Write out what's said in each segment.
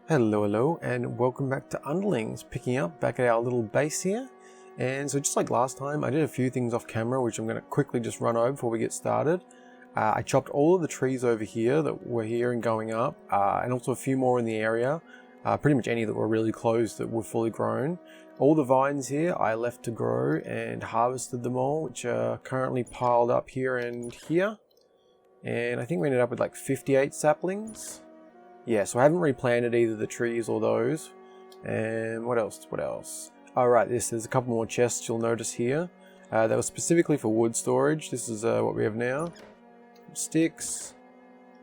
Hello, and welcome back to Underlings, picking up back at our little base here. And so just like last time, I did a few things off camera, which I'm going to quickly just run over before we get started. I chopped all of the trees over here that were here and going up, and also a few more in the area. Pretty much any that were really close that were fully grown. All the vines here I left to grow and harvested them all, which are currently piled up here and here. And I think we ended up with like 58 saplings. Yeah, so I haven't replanted either the trees or those. And what else? Alright, there's a couple more chests you'll notice here. That was specifically for wood storage. This is what we have now. Sticks,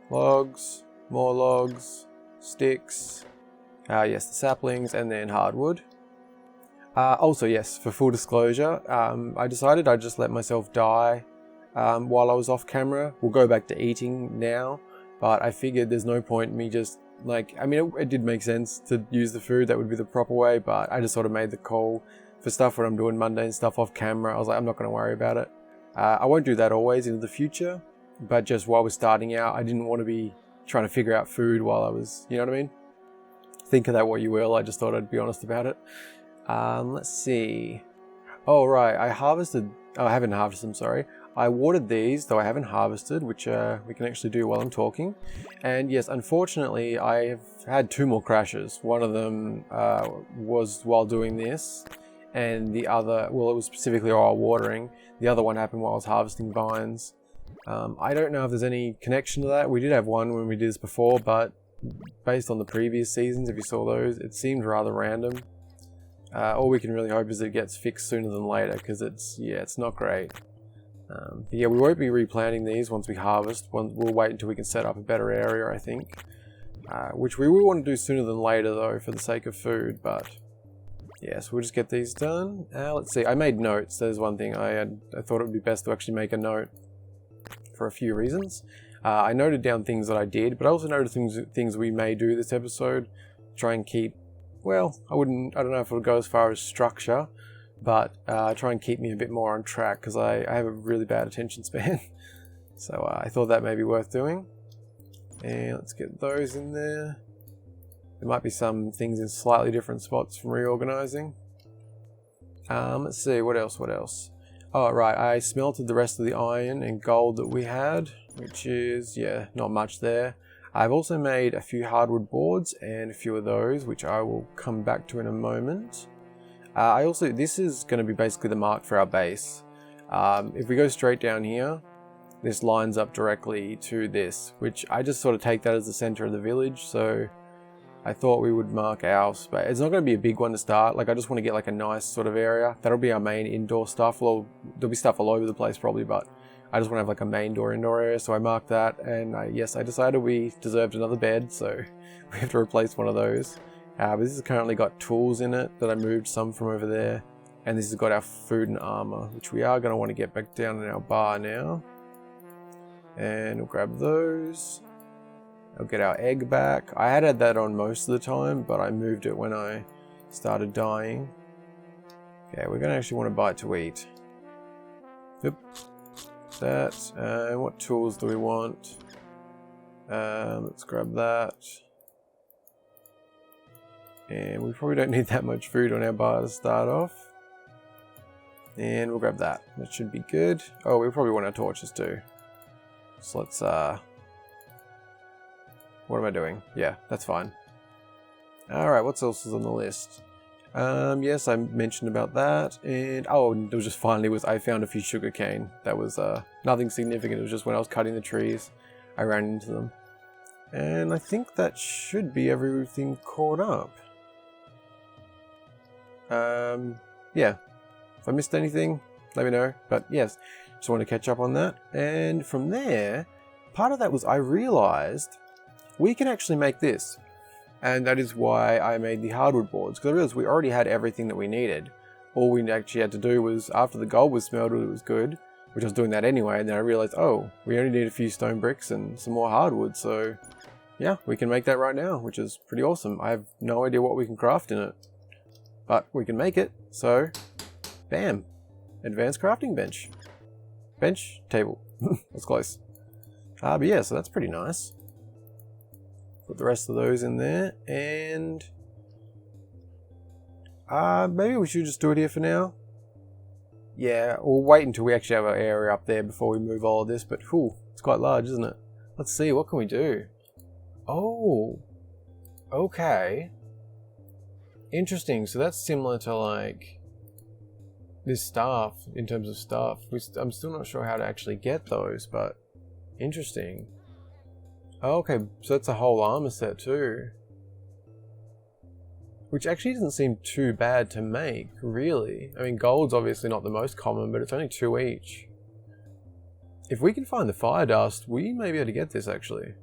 logs, more logs, sticks. Yes, the saplings, and then hardwood. Also, yes, for full disclosure, I decided I'd just let myself die while I was off camera. We'll go back to eating now. But I figured there's no point in me just, it did make sense to use the food, that would be the proper way, but I just sort of made the call for stuff when I'm doing mundane stuff off camera. I was like, I'm not going to worry about it. I won't do that always into the future, but just while we're starting out, I didn't want to be trying to figure out food while I was, you know what I mean? Think of that what you will, I just thought I'd be honest about it. Let's see. Oh, right, I haven't harvested them, sorry. I watered these, though I haven't harvested, which we can actually do while I'm talking. And yes, unfortunately, I've had 2 more crashes. One of them was while doing this, and the other, well, it was specifically while watering. The other one happened while I was harvesting vines. I don't know if there's any connection to that. We did have one when we did this before, but based on the previous seasons, if you saw those, it seemed rather random. All we can really hope is it gets fixed sooner than later, because it's not great. But yeah, we won't be replanting these once we harvest. We'll wait until we can set up a better area, I think. Which we will want to do sooner than later, though, for the sake of food. But yeah, so we'll just get these done. Let's see. I made notes. There's one thing I thought it would be best to actually make a note for a few reasons. I noted down things that I did, but I also noted things we may do this episode. Try and keep, well, I don't know if it would go as far as structure, but try and keep me a bit more on track, because I have a really bad attention span. So I thought that may be worth doing. And let's get those in there. There might be some things in slightly different spots from reorganizing. Let's see, what else? Oh, right, I smelted the rest of the iron and gold that we had, which is, yeah, not much there. I've also made a few hardwood boards and a few of those, which I will come back to in a moment. This is going to be basically the mark for our base. If we go straight down here, this lines up directly to this, which I just sort of take that as the center of the village. So I thought we would mark our space. It's not going to be a big one to start. I just want to get a nice sort of area. That'll be our main indoor stuff. Well, there'll be stuff all over the place probably, but I just want to have a main indoor area. So I marked that, and I decided we deserved another bed, so we have to replace one of those. But this has currently got tools in it that I moved some from over there. And this has got our food and armor, which we are going to want to get back down in our bar now. And we'll grab those. I'll get our egg back. I had that on most of the time, but I moved it when I started dying. Okay, we're going to actually want a bite to eat. Yep. That. And what tools do we want? Let's grab that. And we probably don't need that much food on our bar to start off. And we'll grab that. That should be good. Oh, we probably want our torches too. So let's, what am I doing? Yeah, that's fine. Alright, what else is on the list? Yes, I mentioned about that. And, there was just I found a few sugarcane. That was, nothing significant. It was just when I was cutting the trees, I ran into them. And I think that should be everything caught up. Yeah, if I missed anything, let me know, but yes, just want to catch up on that. And from there, part of that was I realized we can actually make this, and that is why I made the hardwood boards, because I realized we already had everything that we needed. All we actually had to do was, after the gold was smelted, it was good, which I was doing that anyway, and then I realized, we only need a few stone bricks and some more hardwood, so yeah, we can make that right now, which is pretty awesome. I have no idea what we can craft in it, but we can make it. So, bam, advanced crafting bench. Bench, table. That's close. But yeah, so that's pretty nice. Put the rest of those in there, and maybe we should just do it here for now. Yeah, we'll wait until we actually have our area up there before we move all of this, but whew, it's quite large, isn't it? Let's see, what can we do? Oh, okay. Interesting, so that's similar to like this staff, in terms of staff. I'm still not sure how to actually get those, but interesting. Oh, okay, so that's a whole armor set too. Which actually doesn't seem too bad to make, really. I mean, gold's obviously not the most common, but it's only 2 each. If we can find the fire dust, we may be able to get this, actually.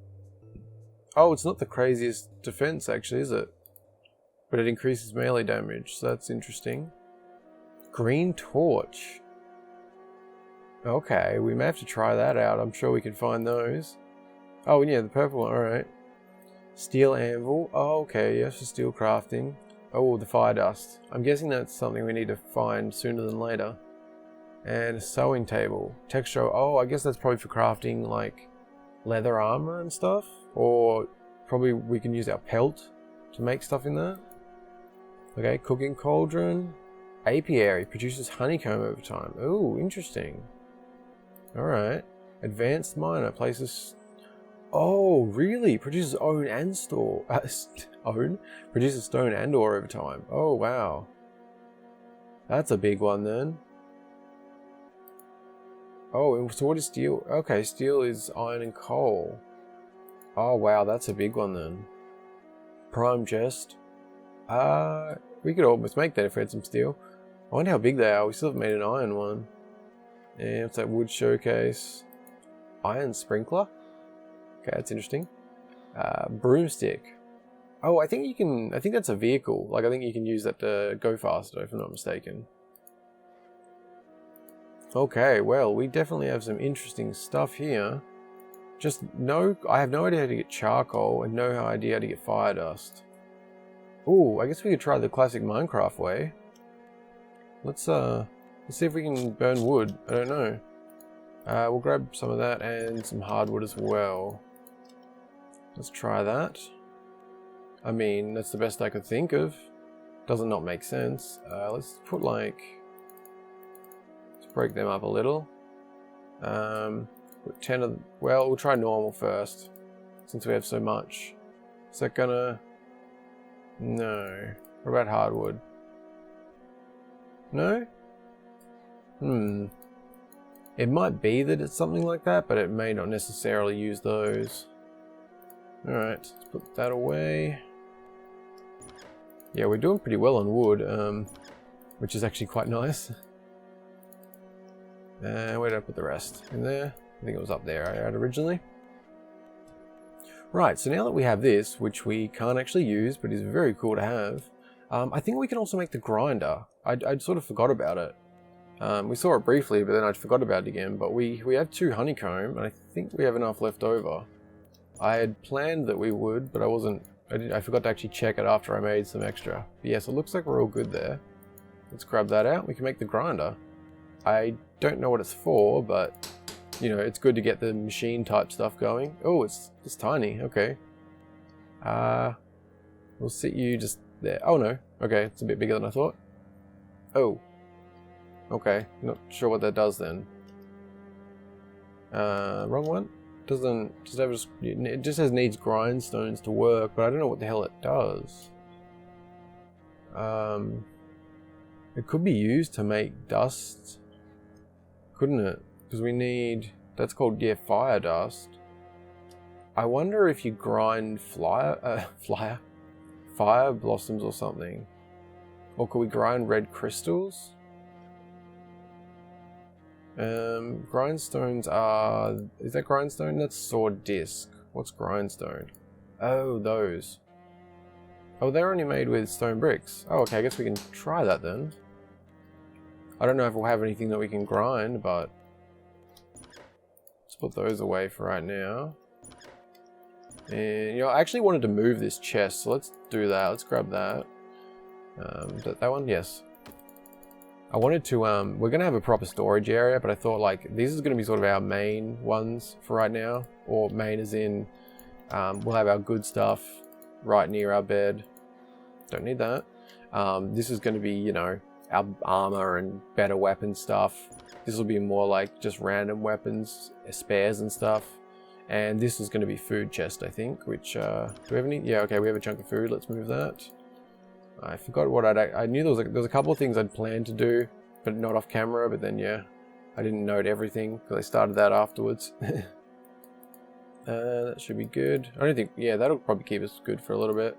Oh, it's not the craziest defense, actually, is it? But it increases melee damage, so that's interesting. Green torch. Okay, we may have to try that out. I'm sure we can find those. Oh, yeah, the purple one, alright. Steel anvil. Oh, okay, yes, for steel crafting. Oh, the fire dust. I'm guessing that's something we need to find sooner than later. And a sewing table. Texture. Oh, I guess that's probably for crafting, like, leather armor and stuff. Or probably we can use our pelt to make stuff in there. Okay, cooking cauldron. Apiary. Produces honeycomb over time. Oh, interesting. Alright. Advanced miner. Places... Oh, really? Produces own and store... Produces stone and ore over time. Oh, wow. That's a big one, then. Oh, so what is steel? Okay, steel is iron and coal. Oh, wow, that's a big one, then. Prime chest. We could almost make that if we had some steel. I wonder how big they are. We still haven't made an iron one. And it's that wood showcase. Iron sprinkler? Okay, that's interesting. Broomstick. Oh, I think that's a vehicle. Like, I think you can use that to go faster, if I'm not mistaken. Okay, well, we definitely have some interesting stuff here. I have no idea how to get charcoal and no idea how to get fire dust. Ooh, I guess we could try the classic Minecraft way. Let's see if we can burn wood. I don't know. We'll grab some of that and some hardwood as well. Let's try that. I mean, that's the best I could think of. Doesn't not make sense. Let's put let's break them up a little. Put 10 of, well, we'll try normal first, since we have so much. Is that gonna, no. What about hardwood? No? It might be that it's something like that, but it may not necessarily use those. Alright, let's put that away. Yeah, we're doing pretty well on wood, which is actually quite nice. Where did I put the rest? In there? I think it was up there I had originally. Right, so now that we have this, which we can't actually use, but is very cool to have, I think we can also make the grinder. I'd sort of forgot about it. We saw it briefly, but then I forgot about it again. But we have 2 honeycomb, and I think we have enough left over. I had planned that we would, but I forgot to actually check it after I made some extra. But yes, it looks like we're all good there. Let's grab that out. We can make the grinder. I don't know what it's for, but you know, it's good to get the machine type stuff going. Oh, it's tiny. Okay. We'll sit you just there. Oh no. Okay, it's a bit bigger than I thought. Oh. Okay, not sure what that does then. Wrong one. It just says needs grindstones to work, but I don't know what the hell it does. It could be used to make dust, couldn't it? Because we need, that's called, yeah, fire dust. I wonder if you grind fire blossoms or something. Or could we grind red crystals? Grindstones are... Is that grindstone? That's sword disc. What's grindstone? Oh, those. Oh, they're only made with stone bricks. Oh, okay, I guess we can try that then. I don't know if we'll have anything that we can grind, but... Let's put those away for right now. And, you know, I actually wanted to move this chest, so let's do that. Let's grab that. That one? Yes. I wanted to, we're going to have a proper storage area, but I thought, like, this is going to be sort of our main ones for right now. Or main as in, We'll have our good stuff right near our bed. Don't need that. This is going to be, you know, our armor and better weapon stuff. This will be more like just random weapons, spares and stuff. And this is going to be food chest, I think, which, do we have any? Yeah, okay, we have a chunk of food. Let's move that. I forgot what I knew there was a couple of things I'd planned to do, but not off camera, but then, yeah, I didn't note everything because I started that afterwards. That should be good. I don't think, yeah, that'll probably keep us good for a little bit.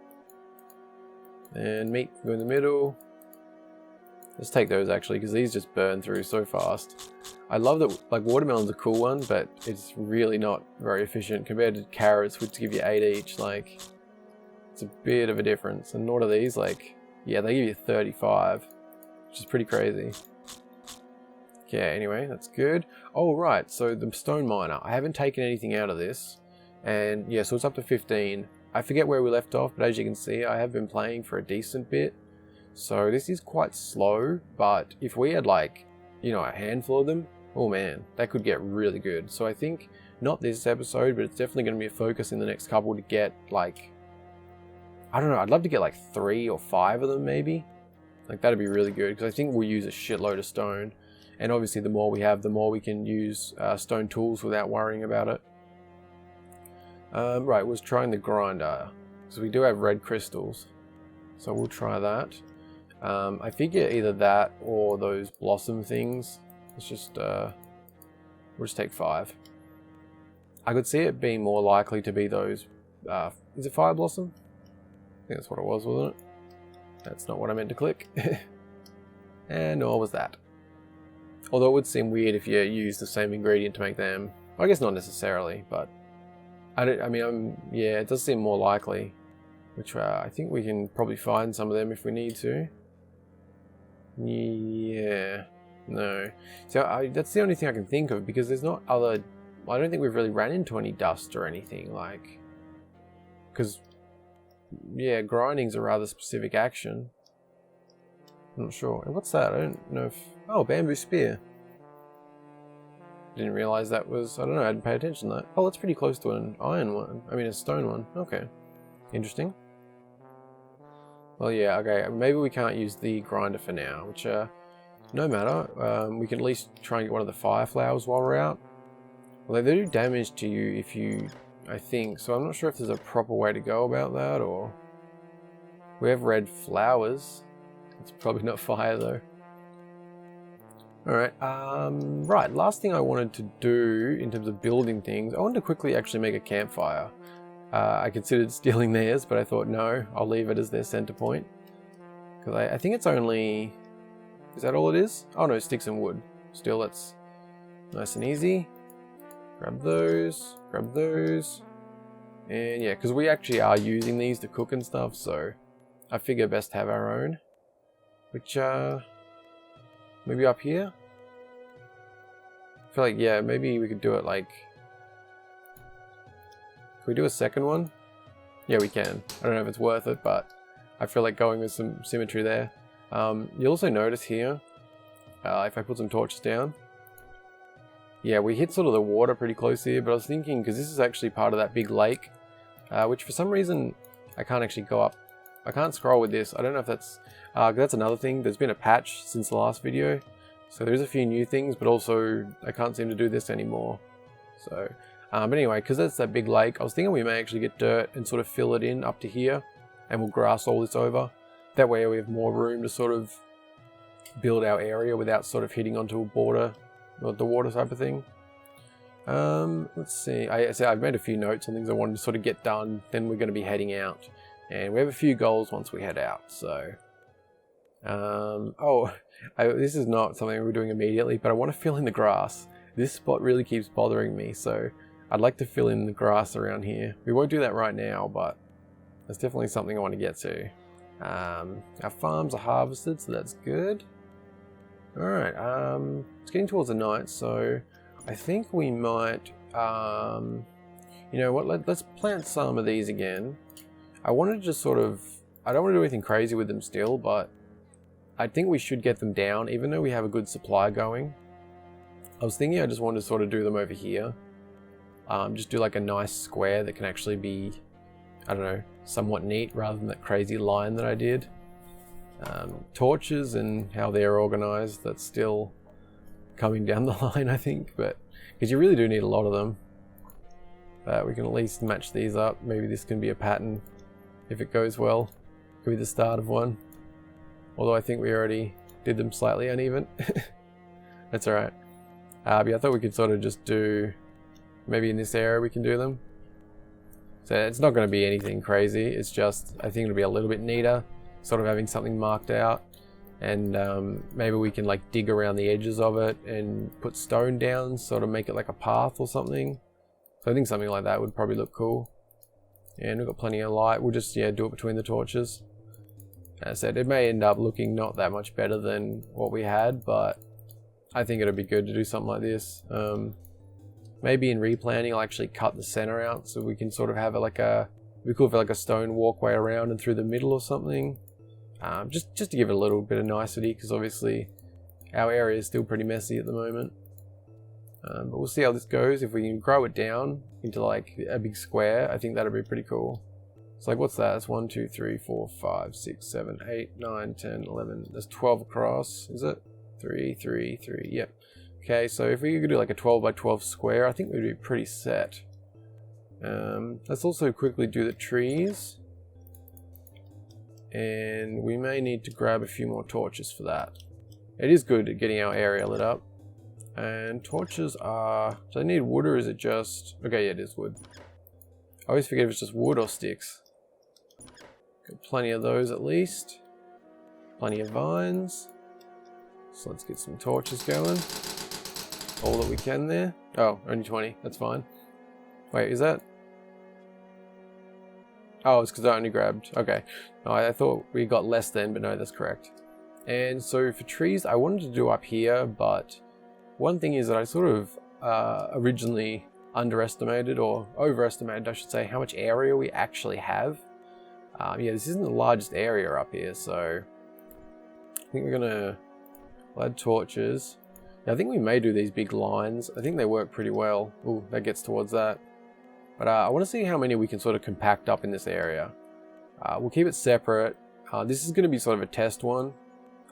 And meat can go in the middle. Let's take those actually, because these just burn through so fast. I love that, like, watermelon's a cool one, but it's really not very efficient compared to carrots, which give you 8 each. Like, it's a bit of a difference. And what are these? Like, yeah, they give you 35, which is pretty crazy. Okay, anyway, that's good. Oh, right, so the stone miner. I haven't taken anything out of this. And yeah, so it's up to 15. I forget where we left off, but as you can see, I have been playing for a decent bit. So this is quite slow, but if we had, like, you know, a handful of them, oh man, that could get really good. So I think, not this episode, but it's definitely going to be a focus in the next couple to get, like, I don't know, I'd love to get like 3 or 5 of them maybe. Like, that'd be really good, because I think we'll use a shitload of stone. And obviously the more we have, the more we can use stone tools without worrying about it. Right, was trying the grinder. So we do have red crystals. So we'll try that. I figure either that or those blossom things. Let's just, we'll just take 5. I could see it being more likely to be those, is it fire blossom? I think that's what it was, wasn't it? That's not what I meant to click. And nor was that. Although it would seem weird if you use the same ingredient to make them. I guess not necessarily, but yeah, it does seem more likely. Which I think we can probably find some of them if we need to. Yeah, no. So that's the only thing I can think of, because there's not other. I don't think we've really ran into any dust or anything, like, because yeah, grinding's a rather specific action. I'm not sure. What's that? I don't know if... Oh, bamboo spear. Didn't realize that was... I don't know, I didn't pay attention to that. Oh, that's pretty close to an iron one. I mean, a stone one. Okay. Interesting. Well, yeah, okay. Maybe we can't use the grinder for now, which, no matter. We can at least try and get one of the fire flowers while we're out. Well, they do damage to you if you... I think. So I'm not sure if there's a proper way to go about that, or... We have red flowers. It's probably not fire though. Alright, right, last thing I wanted to do in terms of building things, I wanted to quickly actually make a campfire. I considered stealing theirs, but I thought no, I'll leave it as their center point. Because I think it's only... Is that all it is? Oh no, sticks and wood. Still, that's nice and easy. Grab those, and yeah, because we actually are using these to cook and stuff, so I figure best to have our own. Which, maybe up here? I feel like, yeah, maybe we could do it like... Can we do a second one? Yeah, we can. I don't know if it's worth it, but I feel like going with some symmetry there. You'll also notice here, if I put some torches down, yeah, we hit sort of the water pretty close here, but I was thinking, because this is actually part of that big lake, which for some reason I can't actually go up. I can't scroll with this. I don't know if that's... that's another thing. There's been a patch since the last video. So there's a few new things, but also I can't seem to do this anymore. So, but anyway, because that's that big lake, I was thinking we may actually get dirt and sort of fill it in up to here. And we'll grass all this over. That way we have more room to sort of build our area without sort of hitting onto a border, or the water type of thing. Let's see. I've made a few notes on things I wanted to sort of get done. Then we're going to be heading out. And we have a few goals once we head out, so... this is not something we're doing immediately, but I want to fill in the grass. This spot really keeps bothering me, so I'd like to fill in the grass around here. We won't do that right now, but that's definitely something I want to get to. Our farms are harvested, so that's good. Alright, it's getting towards the night, so I think we might... you know what, let's plant some of these again. I wanted to just sort of... I don't want to do anything crazy with them still, but I think we should get them down, even though we have a good supply going. I was thinking I just wanted to sort of do them over here. Just do like a nice square that can actually be, I don't know, somewhat neat rather than that crazy line that I did. Torches and how they're organized, that's still coming down the line, I think, but because you really do need a lot of them. But we can at least match these up. Maybe this can be a pattern if it goes well. Could be the start of one. Although I think we already did them slightly uneven. That's alright. But yeah, I thought we could sort of just do, maybe in this area we can do them. So it's not going to be anything crazy. It's just, I think it'll be a little bit neater, sort of having something marked out. And maybe we can like dig around the edges of it and put stone down, sort of make it like a path or something. So I think something like that would probably look cool. And we've got plenty of light. We'll just, yeah, do it between the torches. As I said, it may end up looking not that much better than what we had, but I think it'd be good to do something like this. Maybe in replanting, I'll actually cut the center out so we can sort of have it like a, it'd be cool for like a stone walkway around and through the middle or something. Just to give it a little bit of nicety, because obviously our area is still pretty messy at the moment. But we'll see how this goes. If we can grow it down into like a big square, I think that'd be pretty cool. It's like, what's that? That's 1, 2, 3, 4, 5, 6, 7, 8, 9, 10, 11. There's 12 across, is it? 3, 3, 3, yep. Okay, so if we could do like a 12 by 12 square, I think we'd be pretty set. Let's also quickly do the trees. And we may need to grab a few more torches for that. It is good at getting our area lit up. And torches are, do they need wood or is it just, okay, yeah, it is wood. I always forget if it's just wood or sticks. Got plenty of those at least. Plenty of vines. So let's get some torches going. All that we can there. Oh, only 20, that's fine. Wait, is that? Oh, it's because I only grabbed, okay. No, I thought we got less then, but no, that's correct. And so for trees, I wanted to do up here, but one thing is that I sort of originally underestimated, or overestimated, I should say, how much area we actually have. Yeah, this isn't the largest area up here, so I think we're gonna add torches. Yeah, I think we may do these big lines. I think they work pretty well. Ooh, that gets towards that. But I want to see how many we can sort of compact up in this area. We'll keep it separate. This is going to be sort of a test one.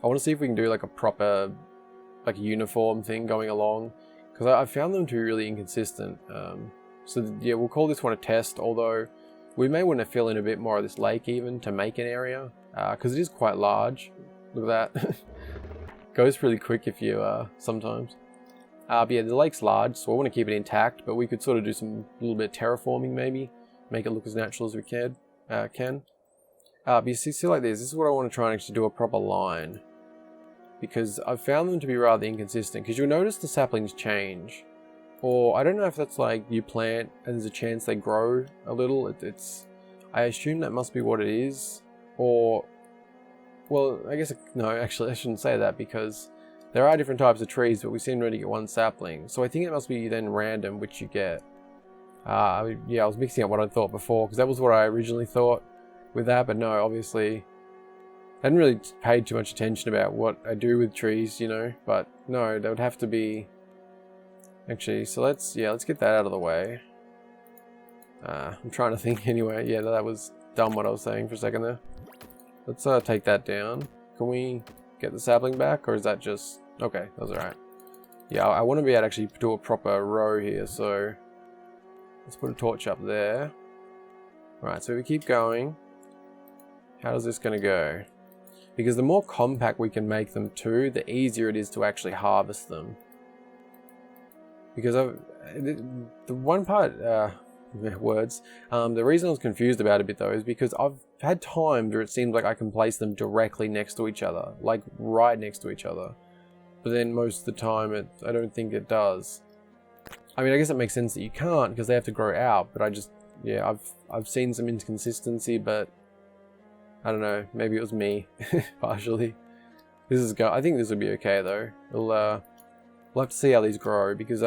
I want to see if we can do like a proper, like uniform thing going along. Because I found them to be really inconsistent. So yeah, we'll call this one a test. Although we may want to fill in a bit more of this lake even to make an area. Because it is quite large. Look at that. Goes really quick if you, sometimes. But yeah, the lake's large, so I want to keep it intact, but we could sort of do some little bit of terraforming maybe, make it look as natural as we can. But you see like this is what I want to try and actually do a proper line. Because I've found them to be rather inconsistent, because you'll notice the saplings change. Or I don't know if that's like you plant and there's a chance they grow a little. I assume that must be what it is. Or, well, I guess, no, actually I shouldn't say that, because there are different types of trees, but we seem to only get one sapling. So I think it must be then random which you get. Yeah, I was mixing up what I thought before, because that was what I originally thought with that, but no, obviously I hadn't really paid too much attention about what I do with trees, you know, but no, that would have to be, actually, so let's get that out of the way. I'm trying to think anyway. Yeah, that was dumb what I was saying for a second there. Let's take that down. Can we get the sapling back, or is that just, okay, that's alright. Yeah, I want to be able to actually do a proper row here, so let's put a torch up there. Right, so we keep going. How's this going to go? Because the more compact we can make them too, the easier it is to actually harvest them. Because the one part, words, the reason I was confused about it a bit though is because I've had times where it seems like I can place them directly next to each other, like right next to each other. But then most of the time I don't think it does. I mean, I guess it makes sense that you can't because they have to grow out, but I just, yeah, I've seen some inconsistency, but I don't know, maybe it was me, partially. I think this will be okay though. We'll have to see how these grow, because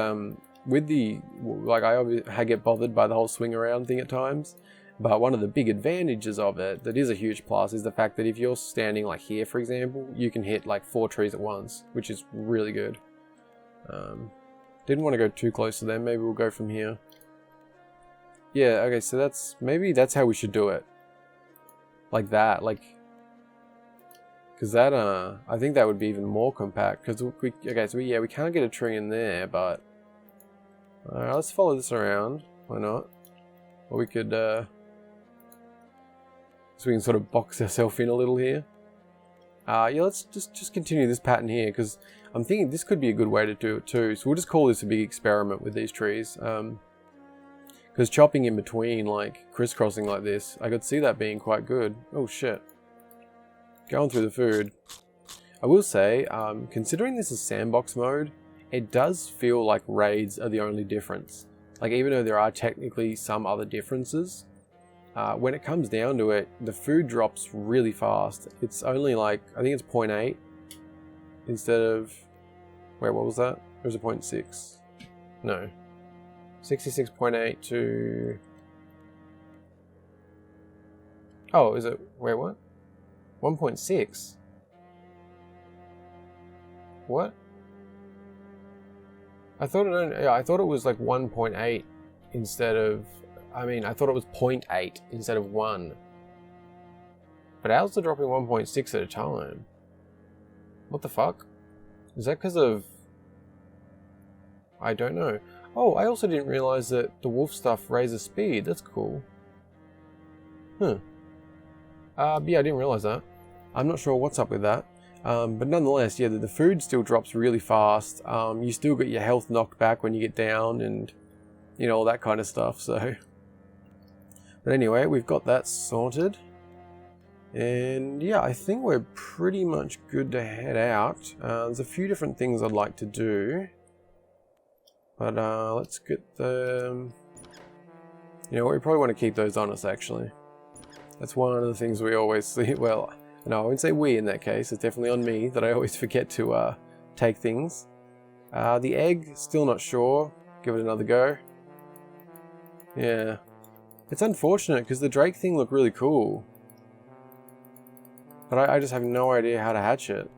with the, like, I get bothered by the whole swing around thing at times, but one of the big advantages of it that is a huge plus is the fact that if you're standing like here, for example, you can hit like 4 trees at once, which is really good. Didn't want to go too close to them. Maybe we'll go from here. Yeah, okay, so maybe that's how we should do it. Like that, like... Because that, I think that would be even more compact. Because we can't get a tree in there, but... Alright, let's follow this around. Why not? Or we could, so we can sort of box ourselves in a little here. Yeah, let's just continue this pattern here, because I'm thinking this could be a good way to do it too. So we'll just call this a big experiment with these trees. Because chopping in between, like, crisscrossing like this, I could see that being quite good. Oh shit. Going through the food. I will say, considering this is sandbox mode, it does feel like raids are the only difference. Like, even though there are technically some other differences, when it comes down to it, the food drops really fast. It's only like, I think it's 0.8 instead of, wait, what was that? Or was it 0.6? No. 66.8 to, oh, is it, wait, what? 1.6? What? I thought it was like 1.8 instead of, I thought it was 0.8 instead of 1. But ours are dropping 1.6 at a time. What the fuck? Is that because of... I don't know. Oh, I also didn't realize that the wolf stuff raises speed. That's cool. Huh. Yeah, I didn't realize that. I'm not sure what's up with that. But nonetheless, yeah, the food still drops really fast. You still get your health knocked back when you get down and, you know, all that kind of stuff, so... But anyway, we've got that sorted. And yeah, I think we're pretty much good to head out. There's a few different things I'd like to do. But let's get the... You know what, we probably want to keep those on us, actually. That's one of the things we always see. Well, no, I wouldn't say we in that case. It's definitely on me that I always forget to take things. The egg, still not sure. Give it another go. Yeah. It's unfortunate because the Drake thing looked really cool. But I just have no idea how to hatch it.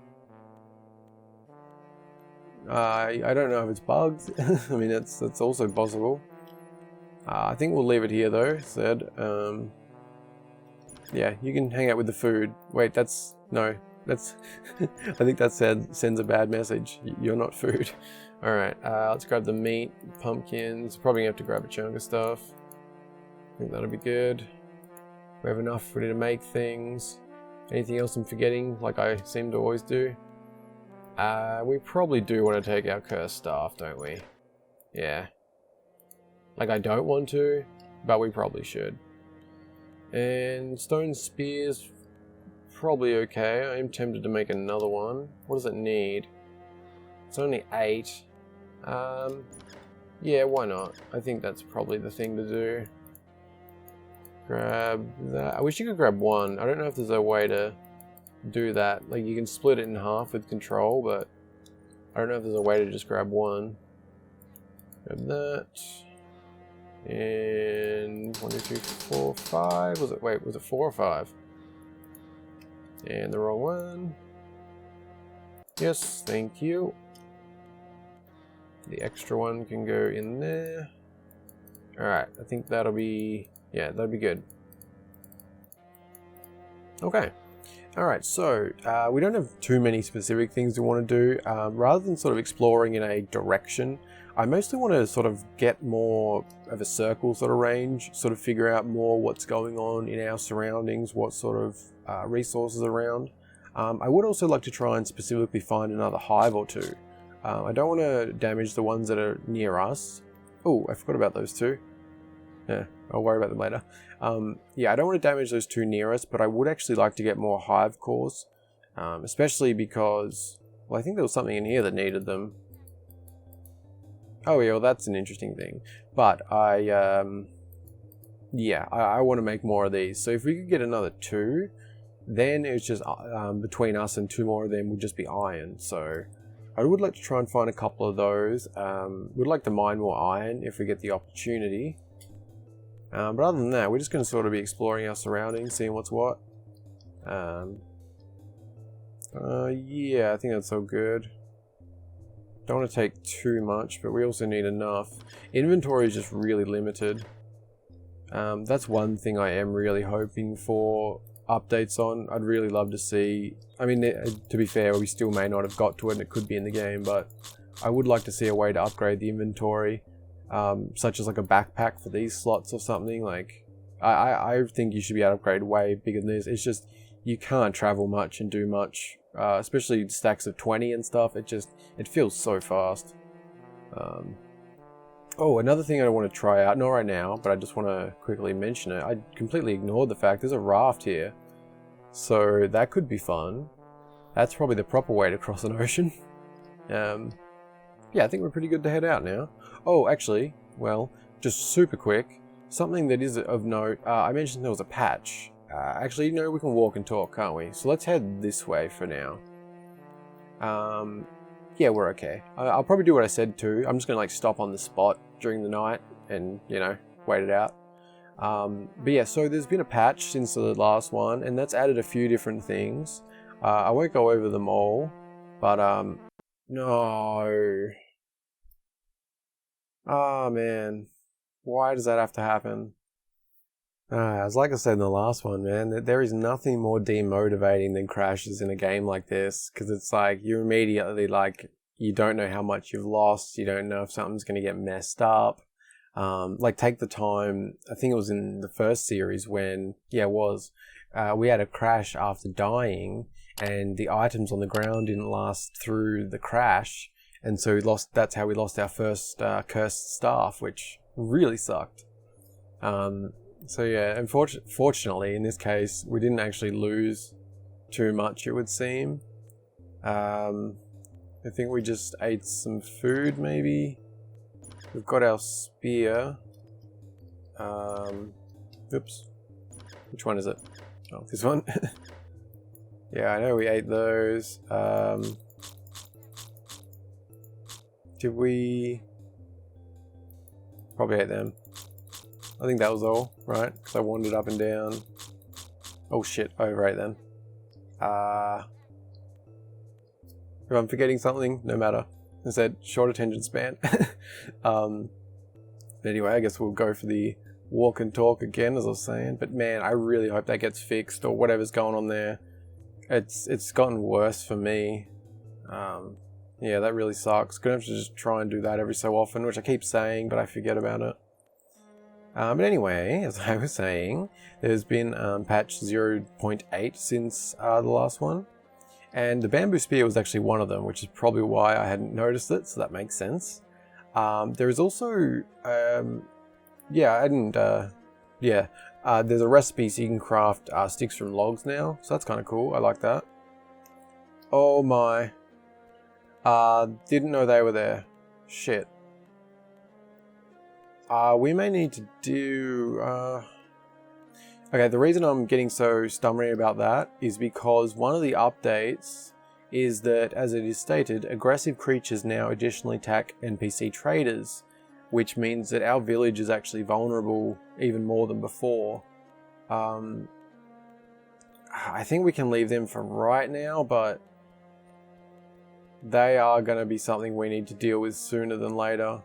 I don't know if it's bugged. I mean, that's also possible. I think we'll leave it here though, said. Yeah, you can hang out with the food. Wait, no, that's, I think that sends a bad message. You're not food. Alright, let's grab the meat, pumpkins. Probably gonna have to grab a chunk of stuff. I think that'll be good. We have enough ready to make things. Anything else I'm forgetting, like I seem to always do? We probably do want to take our cursed staff, don't we? Yeah. Like, I don't want to, but we probably should. And stone spears, probably okay. I am tempted to make another one. What does it need? It's only 8. Yeah, why not? I think that's probably the thing to do. Grab that. I wish you could grab one. I don't know if there's a way to do that. Like, you can split it in half with control, but I don't know if there's a way to just grab one. Grab that. And 1, 2, 3, 4, 5. Was it 4 or 5? And the wrong one. Yes, thank you. The extra one can go in there. Alright, I think that'll be... Yeah, that'll be good. Okay. Alright, so we don't have too many specific things we want to do. Rather than sort of exploring in a direction, I mostly want to sort of get more of a circle sort of range, sort of figure out more what's going on in our surroundings, what sort of resources around. I would also like to try and specifically find another hive or two. I don't want to damage the ones that are near us. Oh, I forgot about those two. Yeah, I'll worry about them later. Yeah, I don't want to damage those two near us, but I would actually like to get more hive cores, especially because, well, I think there was something in here that needed them. Oh yeah, well that's an interesting thing. But I want to make more of these. So if we could get another 2, then it's just between us and 2 more of them would just be iron. So I would like to try and find a couple of those. Would like to mine more iron if we get the opportunity. But other than that, we're just going to sort of be exploring our surroundings, seeing what's what. Yeah, I think that's all good. Don't want to take too much, but we also need enough. Inventory is just really limited. That's one thing I am really hoping for updates on. I'd really love to see, I mean, to be fair, we still may not have got to it and it could be in the game, but I would like to see a way to upgrade the inventory, such as like a backpack for these slots or something. Like, I think you should be able to upgrade way bigger than this. It's just, you can't travel much and do much, especially stacks of 20 and stuff. It feels so fast. Oh, another thing I want to try out, not right now, but I just want to quickly mention it. I completely ignored the fact there's a raft here. So that could be fun. That's probably the proper way to cross an ocean. Yeah, I think we're pretty good to head out now. Oh, actually, well, just super quick, something that is of note, I mentioned there was a patch. Actually, no, we can walk and talk, can't we? So let's head this way for now. Yeah, we're okay. I'll probably do what I said too. I'm just gonna like stop on the spot during the night and, you know, wait it out. But yeah, so there's been a patch since the last one, and that's added a few different things. I won't go over them all, but no. Oh man, why does that have to happen? As like I said in the last one, man, there is nothing more demotivating than crashes in a game like this, because it's like you're immediately like, you don't know how much you've lost, you don't know if something's going to get messed up. Like take the time, I think it was in the first series when, yeah, it was, we had a crash after dying, and the items on the ground didn't last through the crash, and so that's how we lost our first cursed staff, which really sucked. So yeah, fortunately in this case, we didn't actually lose too much, it would seem. I think we just ate some food, maybe. We've got our spear. Oops. Which one is it? Oh, this one. Yeah, I know we ate those. Did we... Probably ate them. I think that was all, right? Because I wandered up and down. Oh shit, I overate them. If I'm forgetting something, no matter. Instead, short attention span. But anyway, I guess we'll go for the walk and talk again, as I was saying. But man, I really hope that gets fixed, or whatever's going on there. It's gotten worse for me. Yeah, that really sucks. Gonna have to just try and do that every so often, which I keep saying, but I forget about it. But anyway, as I was saying, there's been patch 0.8 since the last one. And the bamboo spear was actually one of them, which is probably why I hadn't noticed it, so that makes sense. There is also, there's a recipe so you can craft sticks from logs now, so that's kind of cool. I like that. Oh my. Didn't know they were there. Shit. We may need to do... Okay, the reason I'm getting so stummery about that is because one of the updates is that, as it is stated, aggressive creatures now additionally attack NPC traders, which means that our village is actually vulnerable even more than before. I think we can leave them for right now, but they are going to be something we need to deal with sooner than later.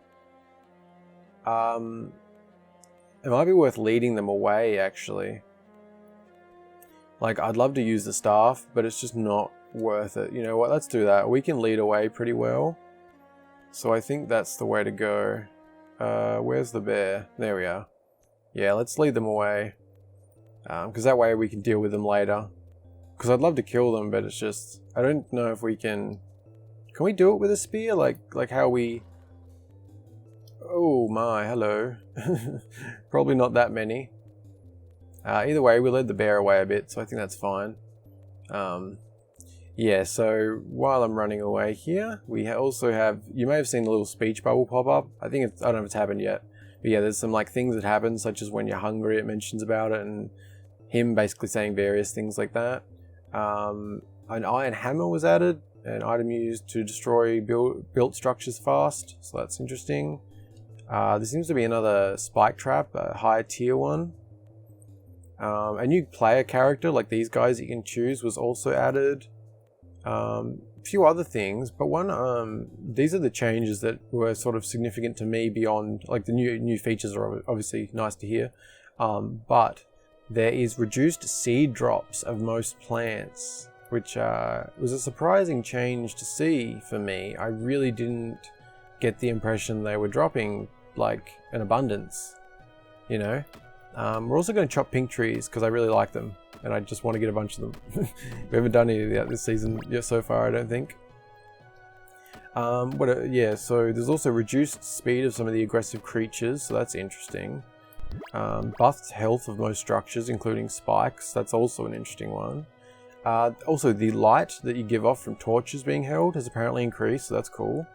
It might be worth leading them away, actually. Like, I'd love to use the staff, but it's just not worth it. You know what, let's do that. We can lead away pretty well. So I think that's the way to go. Where's the bear? There we are. Yeah, let's lead them away. Because that way we can deal with them later. Because I'd love to kill them, but it's just... I don't know if we can... Can we do it with a spear? Like how we... Oh my, hello. Probably not that many. Either way, we led the bear away a bit, so I think that's fine. Yeah, so while I'm running away here, we also have... You may have seen the little speech bubble pop up. I don't know if it's happened yet. But yeah, there's some like things that happen, such as when you're hungry, it mentions about it, and him basically saying various things like that. An iron hammer was added, an item used to destroy built structures fast, so that's interesting. There seems to be another spike trap, a higher tier one. A new player character, like these guys that you can choose, was also added. A few other things, but these are the changes that were sort of significant to me beyond, like the new features are obviously nice to hear. but there is reduced seed drops of most plants, which was a surprising change to see for me. I really didn't get the impression they were dropping like an abundance, you know. We're also going to chop pink trees because I really like them and I just want to get a bunch of them. We haven't done any of that this season yet so far, I don't think. Yeah, so there's also reduced speed of some of the aggressive creatures, so that's interesting. Buffed health of most structures, including spikes, that's also an interesting one. Also, the light that you give off from torches being held has apparently increased, so that's cool.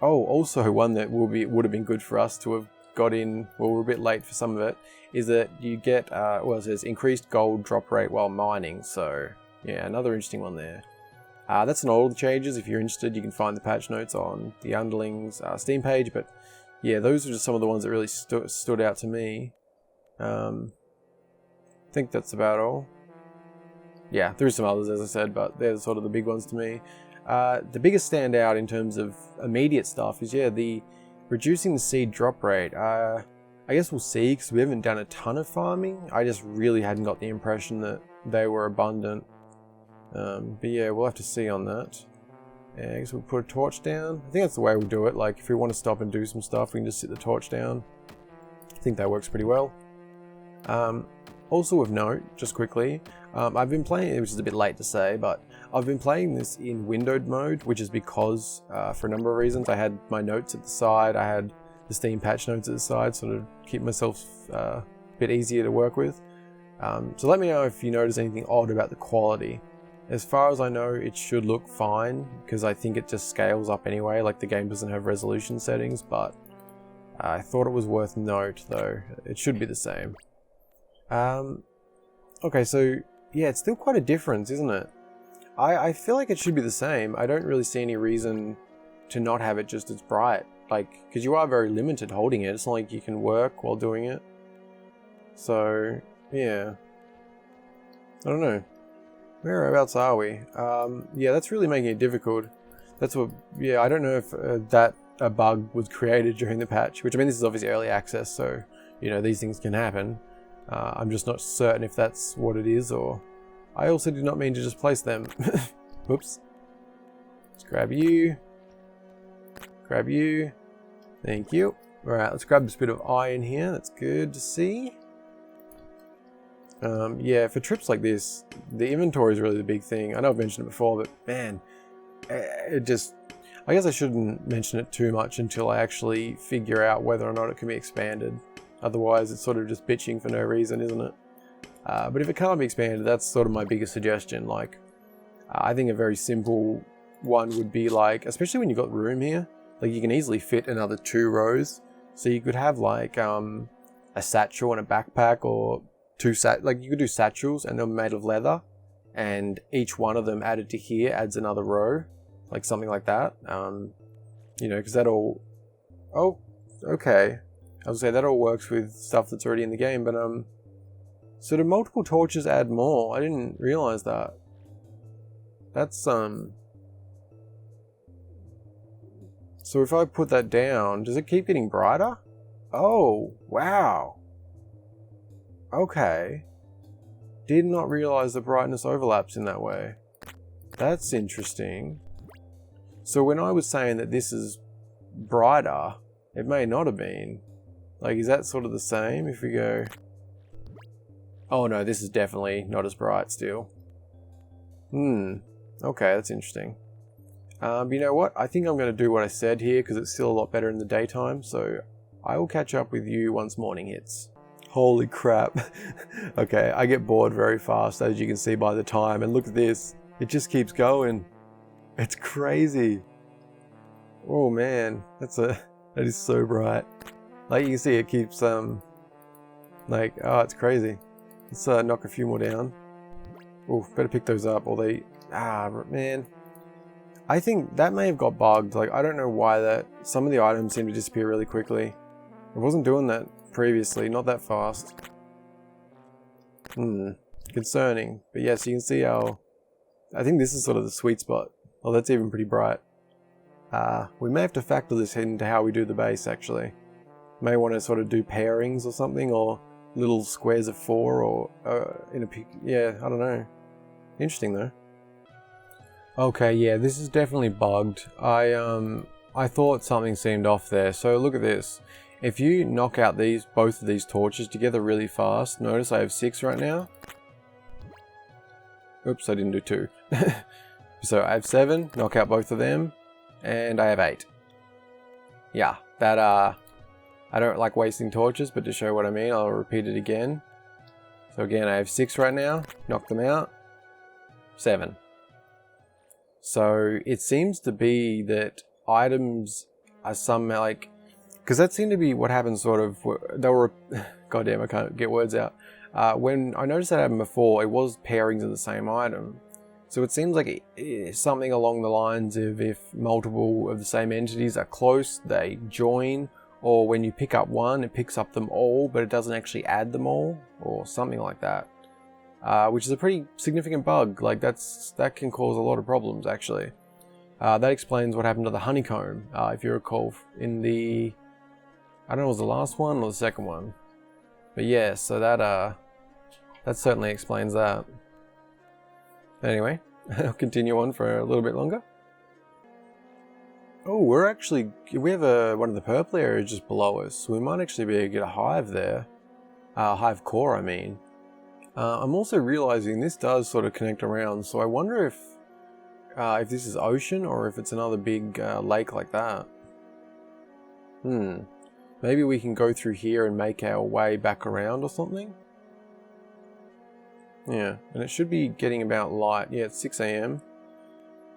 Also one that would have been good for us to have got in, well, we're a bit late for some of it, is that you get, it says increased gold drop rate while mining, so yeah, another interesting one there. That's not all the changes. If you're interested, you can find the patch notes on the Underlings Steam page, but yeah, those are just some of the ones that really stood out to me. I think that's about all. Yeah, there are some others, as I said, but they're sort of the big ones to me. The biggest standout in terms of immediate stuff is, yeah, the reducing the seed drop rate. I guess we'll see, because we haven't done a ton of farming. I just really hadn't got the impression that they were abundant. But yeah, we'll have to see on that. Yeah, I guess we'll put a torch down. I think that's the way we'll do it. Like, if we want to stop and do some stuff, we can just sit the torch down. I think that works pretty well. Also of note, just quickly, I've been playing, which is a bit late to say, but I've been playing this in windowed mode, which is because, for a number of reasons, I had my notes at the side, I had the Steam patch notes at the side, sort of keep myself a bit easier to work with. So let me know if you notice anything odd about the quality. As far as I know, it should look fine, because I think it just scales up anyway, like the game doesn't have resolution settings, but I thought it was worth note, though. It should be the same. Okay, so yeah, it's still quite a difference, isn't it? I feel like it should be the same. I don't really see any reason to not have it just as bright, like, because you are very limited holding it. It's not like you can work while doing it. So, yeah. I don't know. Whereabouts are we? Yeah, that's really making it difficult. That's what, yeah, I don't know if a bug was created during the patch, which, I mean, this is obviously early access, so, you know, these things can happen. I'm just not certain if that's what it is, or... I also did not mean to just place them. Whoops. Let's grab you. Grab you. Thank you. Alright, let's grab this bit of iron here. That's good to see. Yeah, for trips like this, the inventory is really the big thing. I know I've mentioned it before, but man, it just... I guess I shouldn't mention it too much until I actually figure out whether or not it can be expanded. Otherwise, it's sort of just bitching for no reason, isn't it? But if it can't be expanded, that's sort of my biggest suggestion. Like, I think a very simple one would be like, especially when you've got room here, like you can easily fit another 2 rows. So you could have like a satchel and a backpack, or like you could do satchels and they're made of leather, and each one of them added to here adds another row, like something like that. You know, because that all... Oh, okay. I would say that all works with stuff that's already in the game, but so do multiple torches add more? I didn't realize that. That's So if I put that down, does it keep getting brighter? Oh, wow. Okay. Did not realize the brightness overlaps in that way. That's interesting. So when I was saying that this is brighter, it may not have been. Like, is that sort of the same if we go... Oh no, this is definitely not as bright still. Okay, that's interesting. You know what? I think I'm going to do what I said here, because it's still a lot better in the daytime, so I will catch up with you once morning hits. Holy crap. Okay, I get bored very fast, as you can see by the time, and look at this. It just keeps going. It's crazy. Oh man, that is so bright. Like you can see, it keeps, like, oh, it's crazy. Let's knock a few more down. Oh, better pick those up, or they... man. I think that may have got bugged. Like, I don't know why some of the items seem to disappear really quickly. It wasn't doing that previously, not that fast. Concerning. But yes, you can see how... I think this is sort of the sweet spot. Oh, that's even pretty bright. We may have to factor this into how we do the base, actually. May want to sort of do pairings or something, or little squares of 4, or yeah, I don't know. Interesting though. Okay, yeah, this is definitely bugged. I thought something seemed off there. So look at this. If you knock out both of these torches together really fast, notice I have 6 right now. Oops, I didn't do 2. So I have 7, knock out both of them, and I have 8. Yeah, that I don't like wasting torches, but to show what I mean, I'll repeat it again. So again, I have 6 right now, knock them out, 7. So it seems to be that items are some like, because that seemed to be what happened sort of, they were, goddamn, I can't get words out. When I noticed that happened before, it was pairings of the same item. So it seems like something along the lines of if multiple of the same entities are close, they join, or when you pick up one, it picks up them all, but it doesn't actually add them all, or something like that. Which is a pretty significant bug. Like that can cause a lot of problems actually. That explains what happened to the honeycomb, if you recall in the, I don't know, was the last one or the second one? But yeah, so that certainly explains that. Anyway, I'll continue on for a little bit longer. Oh, we have one of the purple areas just below us, so we might actually be able to get a hive there. Hive core, I mean. I'm also realizing this does sort of connect around, so I wonder if this is ocean or if it's another big lake like that. Maybe we can go through here and make our way back around or something? Yeah, and it should be getting about light. Yeah, it's 6 AM.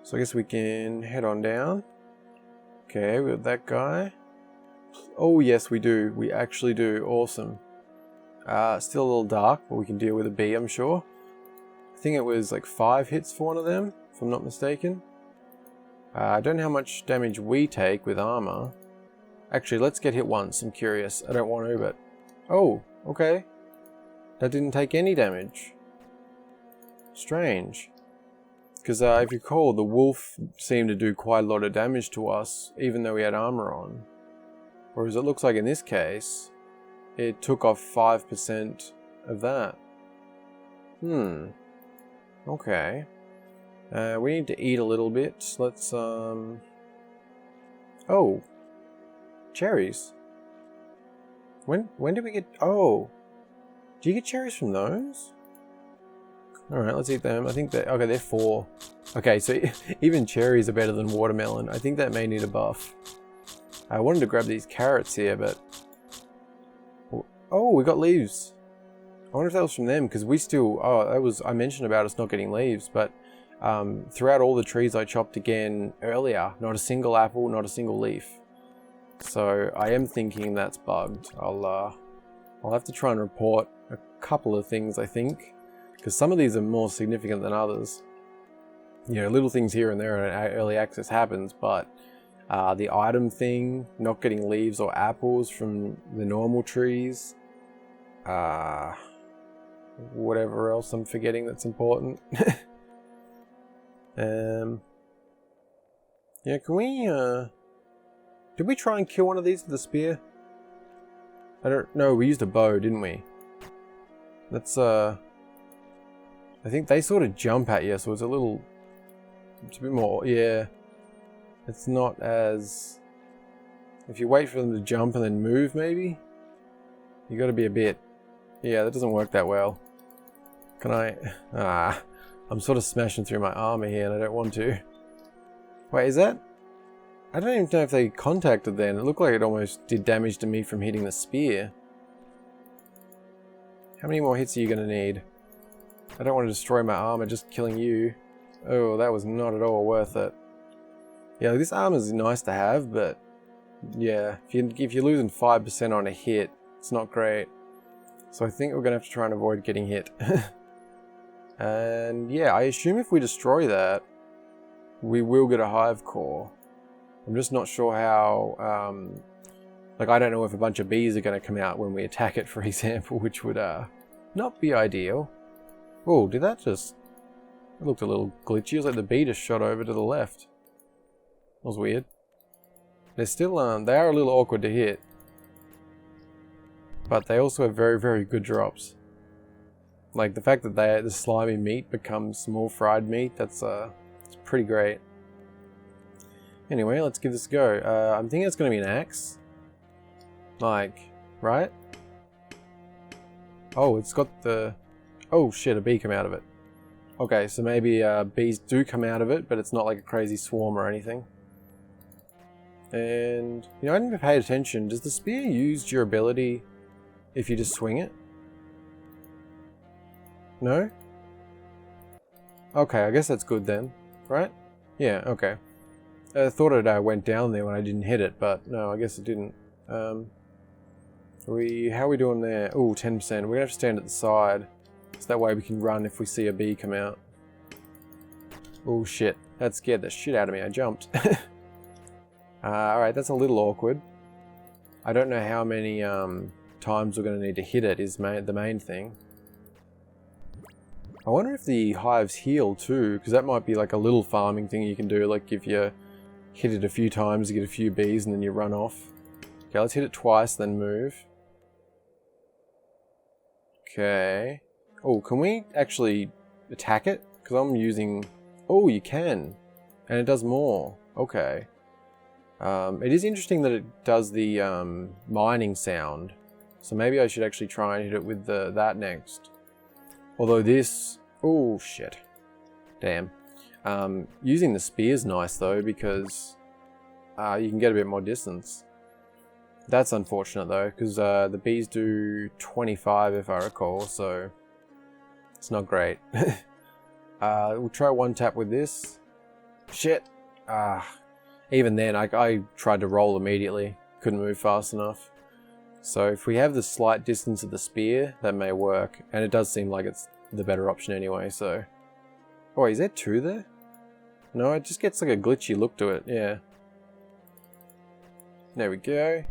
So I guess we can head on down. Okay, we got that guy. Oh yes, we do. We actually do. Awesome. Still a little dark, but we can deal with a bee, I'm sure. I think it was like 5 hits for one of them, if I'm not mistaken. I don't know how much damage we take with armor. Actually, let's get hit once. I'm curious. I don't want to, but... Oh, okay. That didn't take any damage. Strange. Because if you recall, the wolf seemed to do quite a lot of damage to us, even though we had armor on. Whereas it looks like in this case, it took off 5% of that. Okay. We need to eat a little bit. Let's, Oh. Cherries. When did we get... Oh. Do you get cherries from those? Alright, let's eat them. I think that... Okay, they're 4. Okay, so even cherries are better than watermelon. I think that may need a buff. I wanted to grab these carrots here, but... Oh, we got leaves. I wonder if that was from them, because we still... Oh, that was... I mentioned about us not getting leaves, but... throughout all the trees I chopped again earlier, not a single apple, not a single leaf. So I am thinking that's bugged. I'll have to try and report a couple of things, I think. Because some of these are more significant than others. You know, little things here and there in early access happens, but the item thing, not getting leaves or apples from the normal trees, whatever else I'm forgetting that's important. Yeah, can we, did we try and kill one of these with a spear? I don't know, we used a bow, didn't we? That's, I think they sort of jump at you, so it's a bit more, yeah. It's not as... If you wait for them to jump and then move, maybe? You gotta be a bit... Yeah, that doesn't work that well. Can I... I'm sort of smashing through my armor here and I don't want to. Wait, is that... I don't even know if they contacted then. It looked like it almost did damage to me from hitting the spear. How many more hits are you gonna need? I don't want to destroy my armor just killing you. Oh, that was not at all worth it. Yeah, this armor is nice to have, but yeah, if you're losing 5% on a hit, it's not great. So I think we're gonna have to try and avoid getting hit. And yeah, I assume if we destroy that, we will get a Hive Core. I'm just not sure how, like I don't know if a bunch of bees are gonna come out when we attack it, for example, which would not be ideal. Oh, did that just... It looked a little glitchy. It was like the bee just shot over to the left. That was weird. They're still, they are a little awkward to hit. but they also have very, very good drops. Like the fact that the slimy meat becomes small fried meat, it's pretty great. Anyway, let's give this a go. I'm thinking it's going to be an axe. Like, right? Oh, it's got the... Oh shit, a bee come out of it. Okay, so maybe bees do come out of it, but it's not like a crazy swarm or anything. And, you know, I didn't pay attention. Does the spear use durability if you just swing it? No? Okay, I guess that's good then, right? Yeah, okay. I thought it went down there when I didn't hit it, but no, I guess it didn't. How are we doing there? Oh, 10%. We're gonna have to stand at the side, so that way we can run if we see a bee come out. Oh shit, that scared the shit out of me. I jumped. Alright, that's a little awkward. I don't know how many times we're gonna need to hit it is the main thing. I wonder if the hives heal too, because that might be like a little farming thing you can do, like if you hit it a few times, you get a few bees and then you run off. Okay, let's hit it twice, then move. Okay. Oh, can we actually attack it? Because I'm using... Oh, you can. And it does more. Okay. It is interesting that it does the mining sound. So maybe I should actually try and hit it with that next. Although this... Oh, shit. Damn. Using the spear's nice though, because you can get a bit more distance. That's unfortunate though, because the bees do 25 if I recall, so it's not great. We'll try one tap with this. Shit. Even then, I tried to roll immediately. Couldn't move fast enough. So if we have the slight distance of the spear, that may work. And it does seem like it's the better option anyway, so... Oh, is there two there? No, it just gets like a glitchy look to it, yeah. There we go.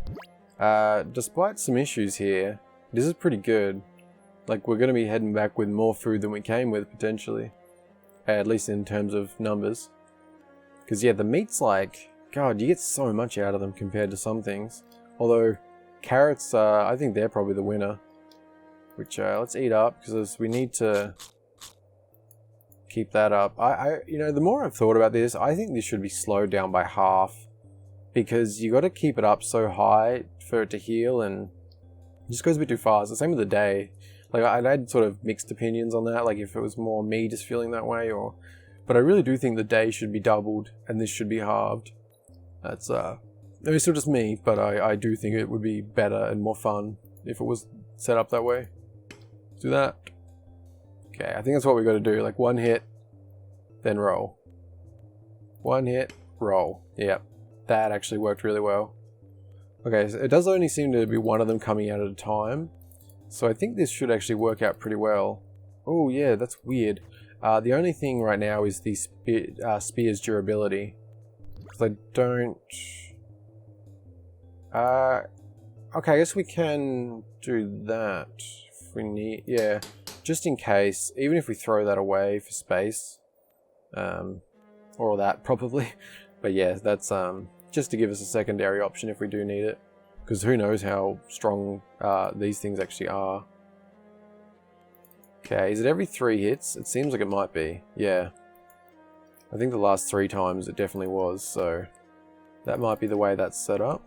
Despite some issues here, this is pretty good. Like, we're going to be heading back with more food than we came with, potentially. At least in terms of numbers. Because, yeah, the meat's like... God, you get so much out of them compared to some things. Although, carrots, I think they're probably the winner. Which, let's eat up, because we need to keep that up. You know, the more I've thought about this, I think this should be slowed down by half. Because you got to keep it up so high for it to heal, and it just goes a bit too fast. The same with the day. Like, I had sort of mixed opinions on that, like if it was more me just feeling that way, or... But I really do think the day should be doubled, and this should be halved. That's, it's still just me, but I do think it would be better and more fun if it was set up that way. Let's do that. Okay, I think that's what we got to do. Like, one hit, then roll. One hit, roll. Yep, that actually worked really well. Okay, so it does only seem to be one of them coming out at a time. So I think this should actually work out pretty well. Oh yeah, that's weird. The only thing right now is the spear's durability. Because I don't... okay, I guess we can do that if we need... Yeah, just in case. Even if we throw that away for space. Or that, probably. But yeah, that's just to give us a secondary option if we do need it. Because who knows how strong these things actually are. Okay, is it every 3 hits? It seems like it might be. Yeah. I think the last 3 times it definitely was, so... That might be the way that's set up.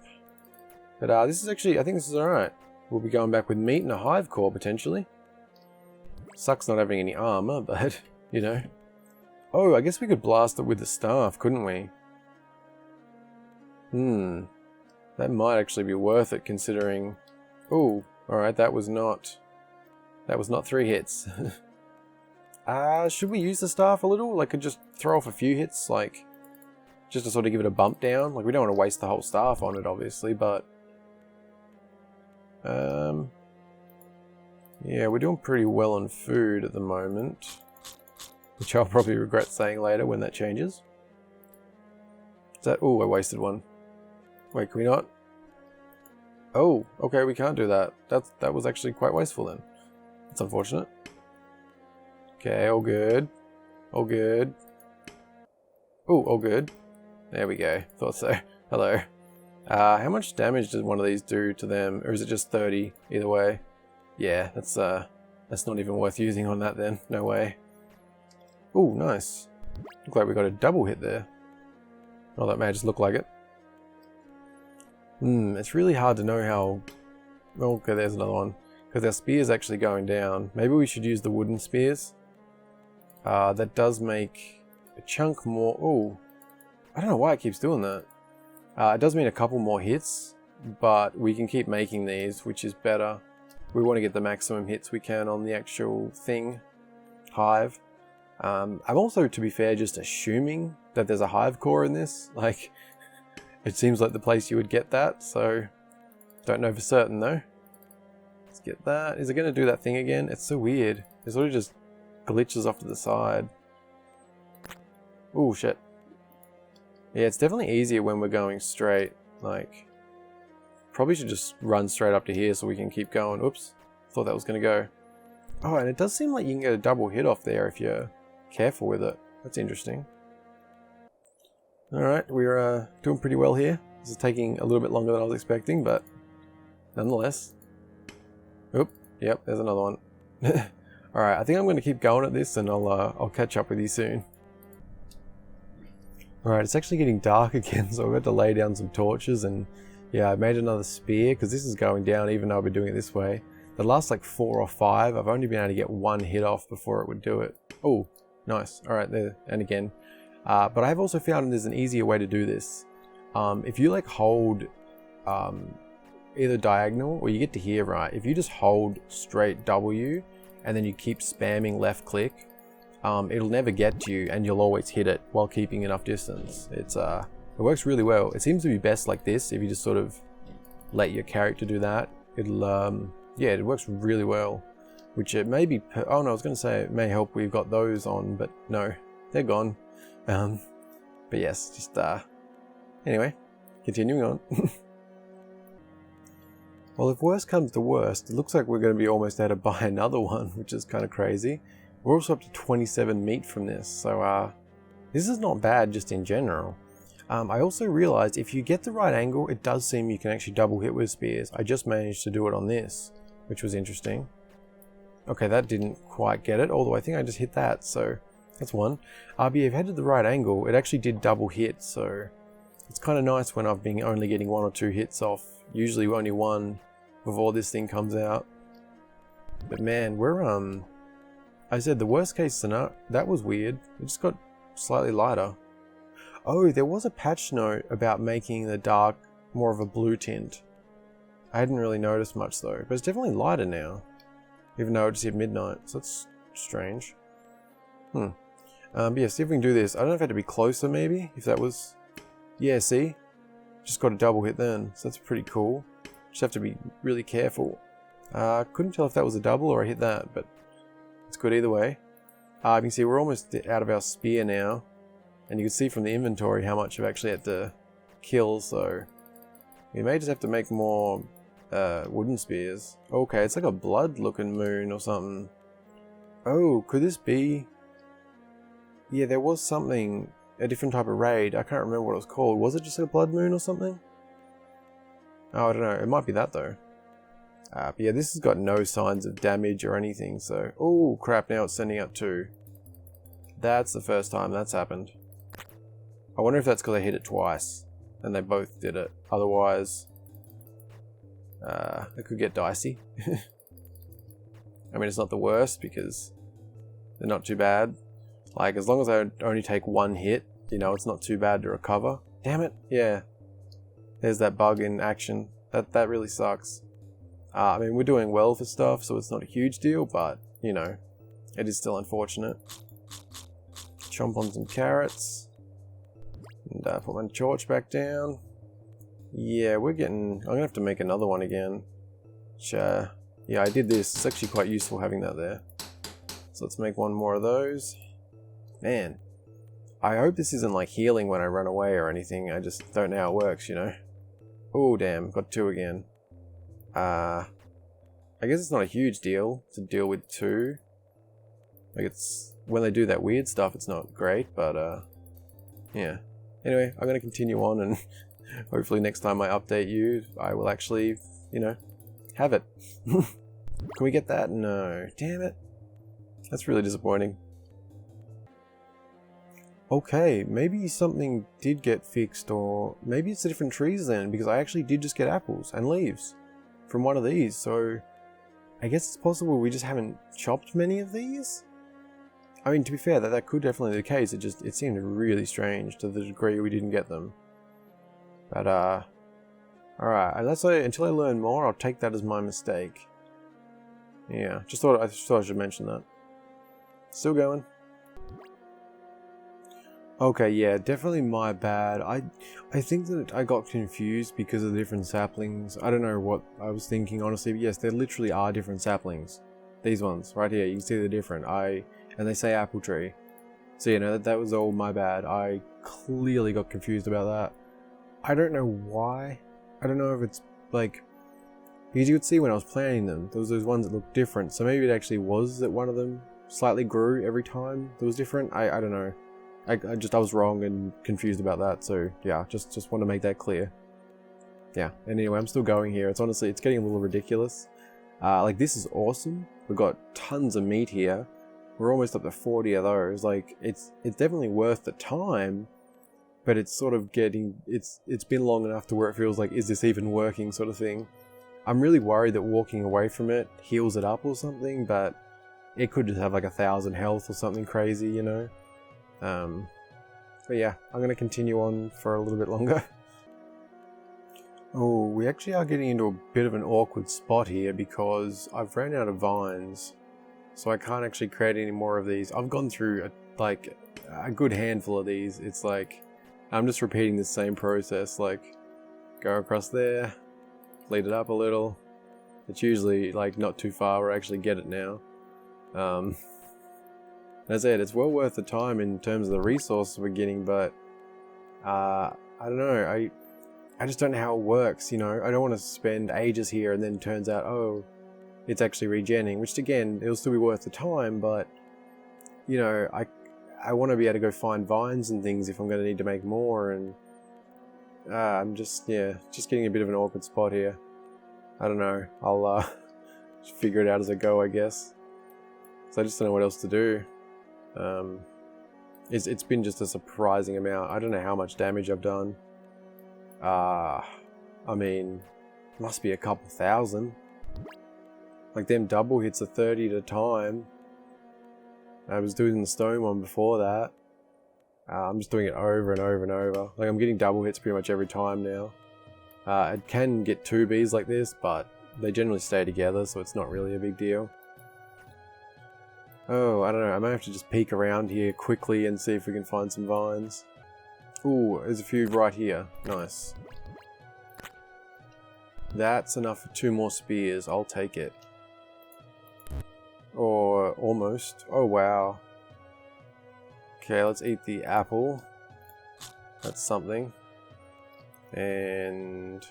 But this is actually... I think this is alright. We'll be going back with meat and a hive core, potentially. Sucks not having any armor, but, you know. Oh, I guess we could blast it with the staff, couldn't we? That might actually be worth it, considering... Oh, alright, that was not 3 hits. Should we use the staff a little? Like, could just throw off a few hits, like, just to sort of give it a bump down? Like, we don't want to waste the whole staff on it, obviously, but... Yeah, we're doing pretty well on food at the moment. Which I'll probably regret saying later when that changes. Is that... Oh, I wasted one. Wait, can we not? Oh, okay, we can't do that. That was actually quite wasteful then. That's unfortunate. Okay, all good. All good. Oh, all good. There we go. Thought so. Hello. How much damage does one of these do to them? Or is it just 30 either way? Yeah, that's not even worth using on that then. No way. Ooh, nice. Look like we got a double hit there. Oh, that may just look like it. It's really hard to know how... Oh, okay, there's another one. Because our spear's actually going down. Maybe we should use the wooden spears. That does make a chunk more... Oh, I don't know why it keeps doing that. It does mean a couple more hits, but we can keep making these, which is better. We want to get the maximum hits we can on the actual thing, Hive. I'm also, to be fair, just assuming that there's a Hive Core in this. Like, it seems like the place you would get that, so don't know for certain though. Let's get that. Is it going to do that thing again? It's so weird. It sort of just glitches off to the side. Oh shit. Yeah, it's definitely easier when we're going straight. Like, probably should just run straight up to here so we can keep going. Oops, thought that was going to go. Oh, and it does seem like you can get a double hit off there if you're careful with it. That's interesting. Alright, we're doing pretty well here. This is taking a little bit longer than I was expecting, but nonetheless. Oop, yep, there's another one. Alright, I think I'm going to keep going at this and I'll catch up with you soon. Alright, it's actually getting dark again, so I've got to lay down some torches and yeah, I made another spear because this is going down even though I've been doing it this way. The last like 4 or 5, I've only been able to get 1 hit off before it would do it. Oh, nice. Alright, there, and again. But I've also found there's an easier way to do this. If you like hold either diagonal or you get to here, right? If you just hold straight W and then you keep spamming left click, it'll never get to you and you'll always hit it while keeping enough distance. It works really well. It seems to be best like this if you just sort of let your character do that. It'll yeah, it works really well. Which it may be... Oh no, I was going to say it may help we've got those on, but no, they're gone. But yes, just anyway, continuing on. Well, if worst comes to worst, it looks like we're going to be almost able to buy another one, which is kind of crazy. We're also up to 27 meat from this, so this is not bad just in general. I also realized if you get the right angle, it does seem you can actually double hit with spears. I just managed to do it on this, which was interesting. Okay, that didn't quite get it, although I think I just hit that, so that's one. But if headed the right angle, it actually did double hit, so it's kind of nice when I've been only getting 1 or 2 hits off. Usually only 1 before this thing comes out. But man, we're I said the worst case scenario, that was weird. It just got slightly lighter. Oh, there was a patch note about making the dark more of a blue tint. I hadn't really noticed much though, but it's definitely lighter now. Even though it just hit midnight, so that's strange. But yeah, see if we can do this. I don't know if it had to be closer maybe, if that was... Yeah, see? Just got a double hit then, so that's pretty cool. Just have to be really careful. Couldn't tell if that was a double or I hit that, but it's good either way. You can see we're almost out of our spear now. And you can see from the inventory how much I've actually had to kill, so... We may just have to make more wooden spears. Okay, it's like a blood-looking moon or something. Oh, could this be... Yeah, there was something, a different type of raid. I can't remember what it was called. Was it just a blood moon or something? Oh, I don't know. It might be that though. But yeah, this has got no signs of damage or anything, so... Oh, crap, now it's sending out 2. That's the first time that's happened. I wonder if that's because I hit it twice, and they both did it. Otherwise, it could get dicey. I mean, it's not the worst, because they're not too bad. Like, as long as I only take 1 hit, you know, it's not too bad to recover. Damn it, yeah. There's that bug in action. That really sucks. I mean, we're doing well for stuff, so it's not a huge deal, but, you know, it is still unfortunate. Chomp on some carrots. And put my torch back down. Yeah, we're getting... I'm going to have to make another one again. Which, yeah, I did this. It's actually quite useful having that there. So let's make 1 more of those. Man, I hope this isn't like healing when I run away or anything. I just don't know how it works, you know. Oh, damn. Got 2 again. I guess it's not a huge deal to deal with 2. Like, it's... When they do that weird stuff, it's not great, but, yeah. Anyway, I'm going to continue on and Hopefully next time I update you, I will actually, you know, have it. Can we get that? No. Damn it. That's really disappointing. Okay, maybe something did get fixed, or maybe it's the different trees then, because I actually did just get apples and leaves from one of these, so I guess it's possible we just haven't chopped many of these? I mean, to be fair, that could definitely be the case. It seemed really strange to the degree we didn't get them. But, alright, until I learn more, I'll take that as my mistake. Yeah, I thought I should mention that. Still going. Okay, yeah, definitely my bad. I think that I got confused because of the different saplings. I don't know what I was thinking, honestly, but yes, there literally are different saplings. These ones, right here, you can see they're different. And they say apple tree. So, you know, that was all my bad. I clearly got confused about that. I don't know why. I don't know if it's, like, because you could see when I was planting them, there was those ones that looked different. So maybe it actually was that one of them slightly grew every time that was different. I don't know. I was wrong and confused about that, so yeah, just want to make that clear. Yeah, and anyway, I'm still going here. It's getting a little ridiculous. Like, this is awesome. We've got tons of meat here. We're almost up to 40 of those. Like, it's definitely worth the time, but it's sort of it's been long enough to where it feels like, is this even working, sort of thing. I'm really worried that walking away from it heals it up or something, but it could just have like 1,000 health or something crazy, you know? But yeah, I'm going to continue on for a little bit longer. Oh, we actually are getting into a bit of an awkward spot here because I've ran out of vines. So I can't actually create any more of these. I've gone through a good handful of these. It's like, I'm just repeating the same process. Like, go across there, lead it up a little. It's usually like not too far where I actually get it now. As I said, it's well worth the time in terms of the resources we're getting, but I don't know, I just don't know how it works, you know. I don't want to spend ages here and then it turns out, oh, it's actually regenning, which again, it'll still be worth the time, but, you know, I want to be able to go find vines and things if I'm going to need to make more, and I'm just getting a bit of an awkward spot here. I don't know, I'll figure it out as I go, I guess. So I just don't know what else to do. It's been just a surprising amount. I don't know how much damage I've done. I mean, must be a couple thousand. Like, them double hits are 30 at a time. I was doing the stone one before that. I'm just doing it over and over and over. Like, I'm getting double hits pretty much every time now. It can get 2 bees like this, but they generally stay together, so it's not really a big deal. Oh, I don't know, I might have to just peek around here quickly and see if we can find some vines. Ooh, there's a few right here. Nice. That's enough for 2 more spears. I'll take it. Or almost. Oh, wow. Okay, let's eat the apple. That's something. And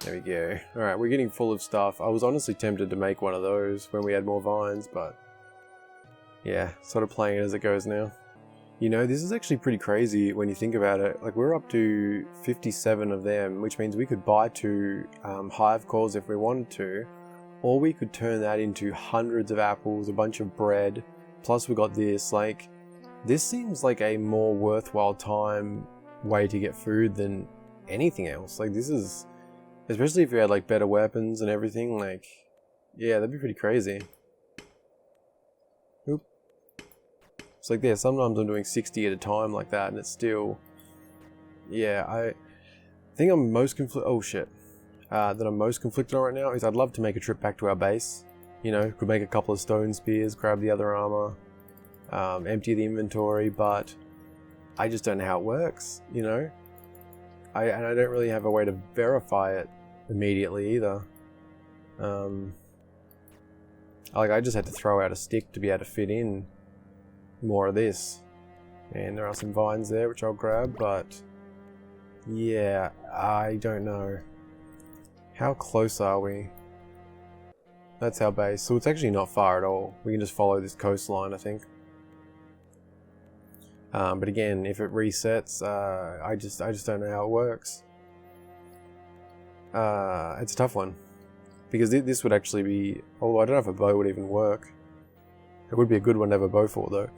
there we go. Alright, we're getting full of stuff. I was honestly tempted to make one of those when we had more vines, but yeah, sort of playing it as it goes now. You know, this is actually pretty crazy when you think about it. Like, we're up to 57 of them, which means we could buy 2 hive cores if we wanted to, or we could turn that into hundreds of apples, a bunch of bread, plus we got this. Like, this seems like a more worthwhile way to get food than anything else. Like, this is, especially if you had like better weapons and everything, like, yeah, that'd be pretty crazy. Oop. It's like, yeah, sometimes I'm doing 60 at a time like that, and it's still, yeah, I think I'm most that I'm most conflicted on right now is I'd love to make a trip back to our base. You know, could make a couple of stone spears, grab the other armor, empty the inventory, but I just don't know how it works, you know? And I don't really have a way to verify it immediately either. Like, I just had to throw out a stick to be able to fit in more of this. And there are some vines there, which I'll grab, but yeah, I don't know. How close are we? That's our base, so it's actually not far at all. We can just follow this coastline, I think. But again, if it resets, I just don't know how it works. It's a tough one. Because this would actually be... Although I don't know if a bow would even work. It would be a good one to have a bow for, though.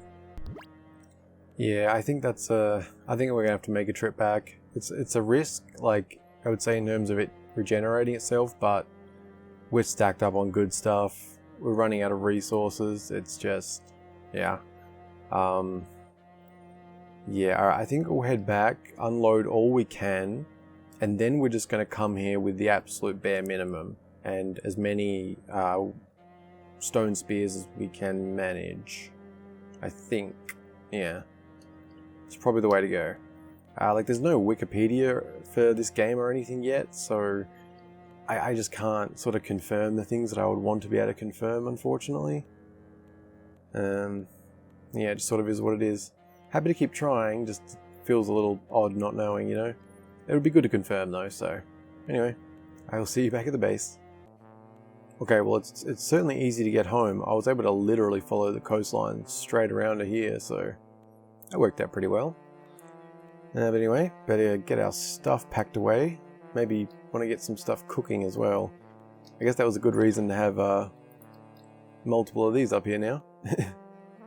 Yeah, I think that's I think we're going to have to make a trip back. It's a risk, like, I would say in terms of it regenerating itself, but we're stacked up on good stuff. We're running out of resources. It's just... Yeah. Yeah, I think we'll head back, unload all we can, and then we're just going to come here with the absolute bare minimum. And as many stone spears as we can manage. I think. Yeah. It's probably the way to go. Like, there's no Wikipedia for this game or anything yet, so I just can't sort of confirm the things that I would want to be able to confirm, unfortunately. Yeah, it just sort of is what it is. Happy to keep trying, just feels a little odd not knowing, you know? It would be good to confirm, though, so... Anyway, I will see you back at the base. Okay, well, it's certainly easy to get home. I was able to literally follow the coastline straight around to here, so that worked out pretty well. But anyway, better get our stuff packed away. Maybe want to get some stuff cooking as well. I guess that was a good reason to have multiple of these up here now.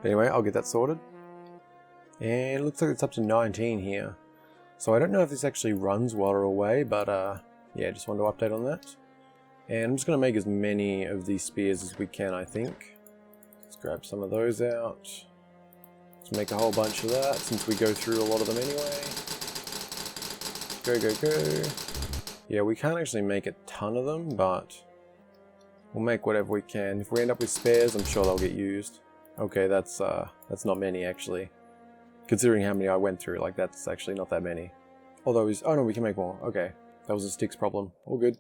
Anyway, I'll get that sorted. And it looks like it's up to 19 here. So I don't know if this actually runs while we're away, but yeah, just wanted to update on that. And I'm just going to make as many of these spears as we can, I think. Let's grab some of those out. Let's make a whole bunch of that, since we go through a lot of them anyway. Go, go, go. Yeah, we can't actually make a ton of them, but we'll make whatever we can. If we end up with spares, I'm sure they'll get used. Okay, that's not many, actually. Considering how many I went through, like, that's actually not that many. Although, oh no, we can make more. Okay, that was a sticks problem. All good.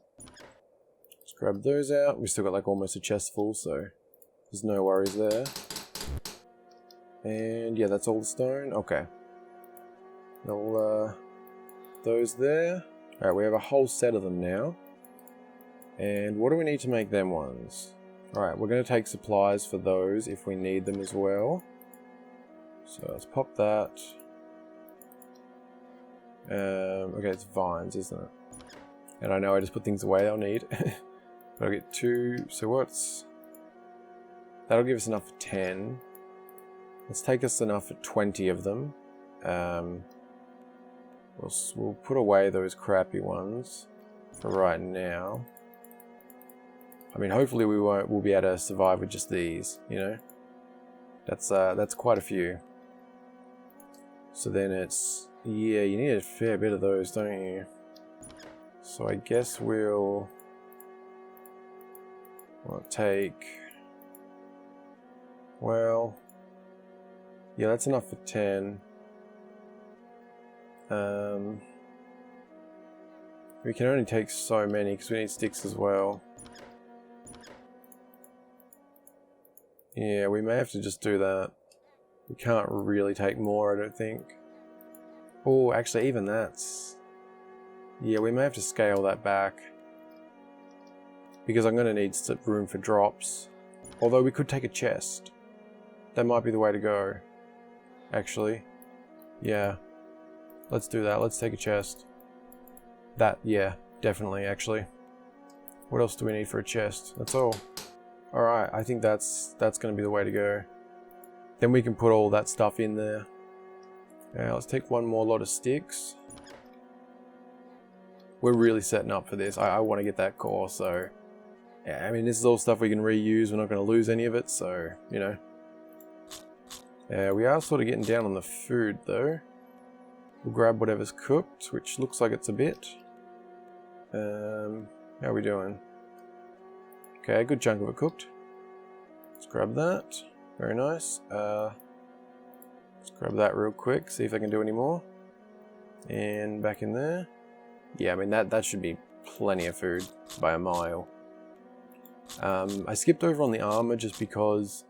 Let's grab those out. We still got like almost a chest full, so there's no worries there. And yeah, that's all the stone. Okay. All those there. Alright, we have a whole set of them now. And what do we need to make them ones? Alright, we're going to take supplies for those if we need them as well. So let's pop that. Okay, it's vines, isn't it? And I know I just put things away I'll need. But I'll get 2. So what's... That'll give us enough for 10. Let's take us enough for 20 of them. We'll put away those crappy ones for right now. I mean, hopefully we'll be able to survive with just these, you know? That's quite a few. So then it's... Yeah, you need a fair bit of those, don't you? So I guess we'll take... Well... Yeah, that's enough for 10. We can only take so many because we need sticks as well. Yeah, we may have to just do that. We can't really take more, I don't think. Oh, actually, even that's... Yeah, we may have to scale that back. Because I'm going to need room for drops. Although we could take a chest. That might be the way to go. Actually. Yeah. Let's do that. Let's take a chest. That, yeah, definitely, actually. What else do we need for a chest? That's all. Alright, I think that's going to be the way to go. Then we can put all that stuff in there. Yeah, let's take one more lot of sticks. We're really setting up for this. I want to get that core, so... Yeah, I mean, this is all stuff we can reuse. We're not going to lose any of it, so, you know. Yeah, we are sort of getting down on the food, though. We'll grab whatever's cooked, which looks like it's a bit. How are we doing? Okay, a good chunk of it cooked. Let's grab that. Very nice. Let's grab that real quick, see if I can do any more. And back in there. Yeah, I mean, that should be plenty of food by a mile. I skipped over on the armor just because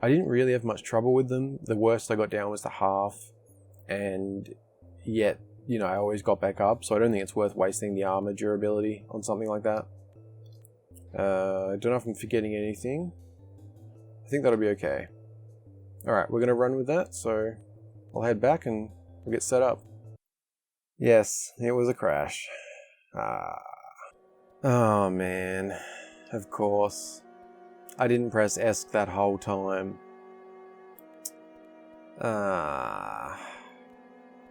I didn't really have much trouble with them. The worst I got down was the half, and yet, you know, I always got back up, so I don't think it's worth wasting the armor durability on something like that. I don't know if I'm forgetting anything. I think that'll be okay. Alright, we're going to run with that, so I'll head back and we'll get set up. Yes, it was a crash. Oh man, of course. I didn't press ESC that whole time.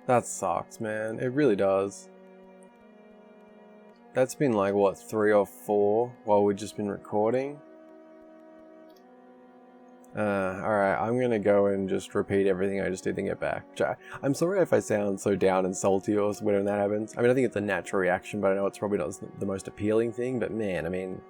That sucks, man. It really does. That's been like, what, 3 or 4 while we've just been recording? Alright, I'm gonna go and just repeat everything I just did and get back. I'm sorry if I sound so down and salty or when that happens. I mean, I think it's a natural reaction, but I know it's probably not the most appealing thing. But man, I mean,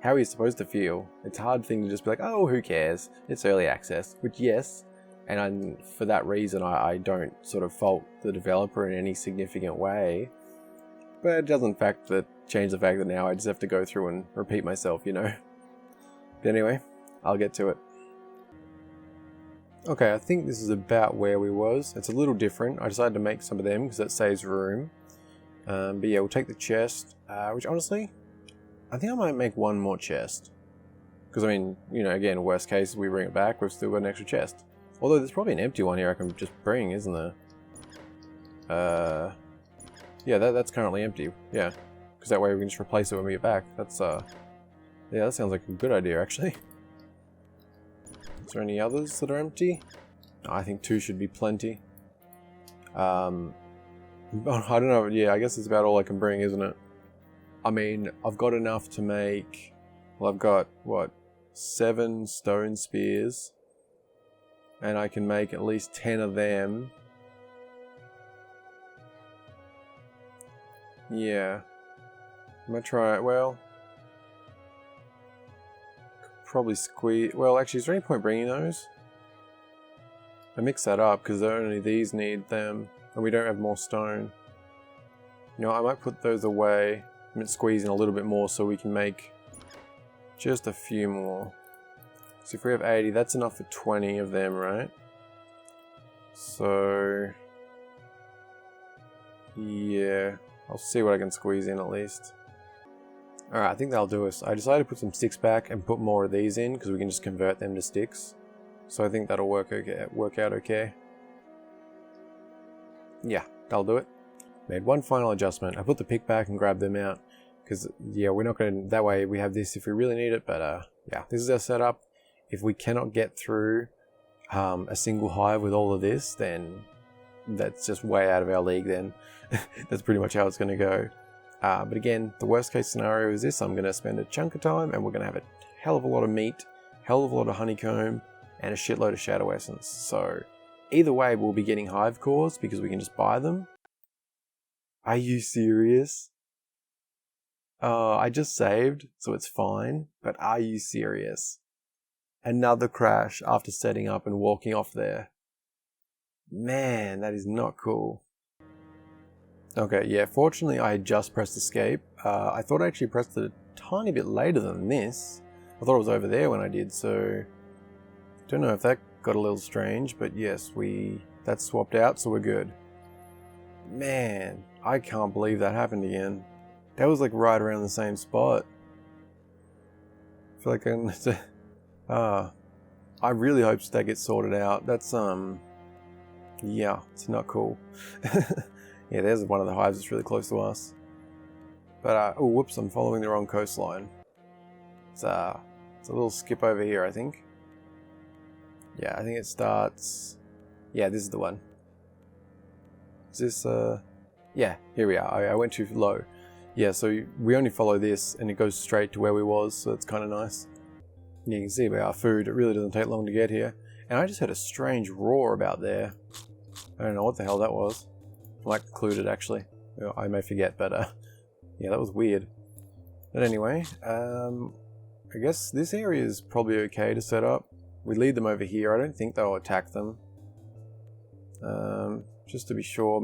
how are you supposed to feel? It's a hard thing to just be like, oh, who cares? It's early access. Which, yes, and for that reason, I don't sort of fault the developer in any significant way. But it doesn't change the fact that now I just have to go through and repeat myself, you know? But anyway, I'll get to it. Okay, I think this is about where we was. It's a little different. I decided to make some of them because that saves room. But yeah, we'll take the chest, which honestly, I think I might make one more chest. Because I mean, you know, again, worst case, we bring it back, we've still got an extra chest. Although there's probably an empty one here I can just bring, isn't there? Yeah, that's currently empty. Yeah, because that way we can just replace it when we get back. That's yeah, that sounds like a good idea actually. Is there any others that are empty? I think 2 should be plenty. I don't know. Yeah, I guess it's about all I can bring, isn't it? I mean, I've got enough to make. Well, I've got what, 7 stone spears, and I can make at least 10 of them. Yeah. I'm gonna try it. Well, probably squeeze. Well, actually, is there any point bringing those? I mix that up because only these need them, and we don't have more stone. You know, I might put those away. I'm squeezing a little bit more so we can make just a few more. So if we have 80, that's enough for 20 of them, right? So yeah, I'll see what I can squeeze in at least. Alright, I think that'll do us. I decided to put some sticks back and put more of these in because we can just convert them to sticks. So I think that'll work out okay. Yeah, that'll do it. Made one final adjustment. I put the pick back and grabbed them out because yeah, we're not going to, that way we have this if we really need it. But yeah, this is our setup. If we cannot get through a single hive with all of this, then that's just way out of our league then. That's pretty much how it's going to go. But again, the worst case scenario is this. I'm going to spend a chunk of time and we're going to have a hell of a lot of meat, hell of a lot of honeycomb, and a shitload of shadow essence. So either way, we'll be getting hive cores because we can just buy them. Are you serious? I just saved, so it's fine. But are you serious? Another crash after setting up and walking off there. Man, that is not cool. Okay, yeah, fortunately I just pressed escape. I thought I actually pressed it a tiny bit later than this. I thought it was over there when I did, so don't know if that got a little strange, but yes, that's swapped out, so we're good. Man, I can't believe that happened again. That was like right around the same spot. I feel like I really hope that gets sorted out. That's yeah, it's not cool. Yeah, there's one of the hives that's really close to us. But, oh, whoops, I'm following the wrong coastline. It's a little skip over here, I think. Yeah, I think it starts... Yeah, this is the one. Is this, yeah, here we are. I went too low. Yeah, so we only follow this, and it goes straight to where we was, so it's kind of nice. You can see by our food, it really doesn't take long to get here. And I just heard a strange roar about there. I don't know what the hell that was. I might include it actually. I may forget, but yeah, that was weird. But anyway, I guess this area is probably okay to set up. We lead them over here. I don't think they'll attack them. Just to be sure,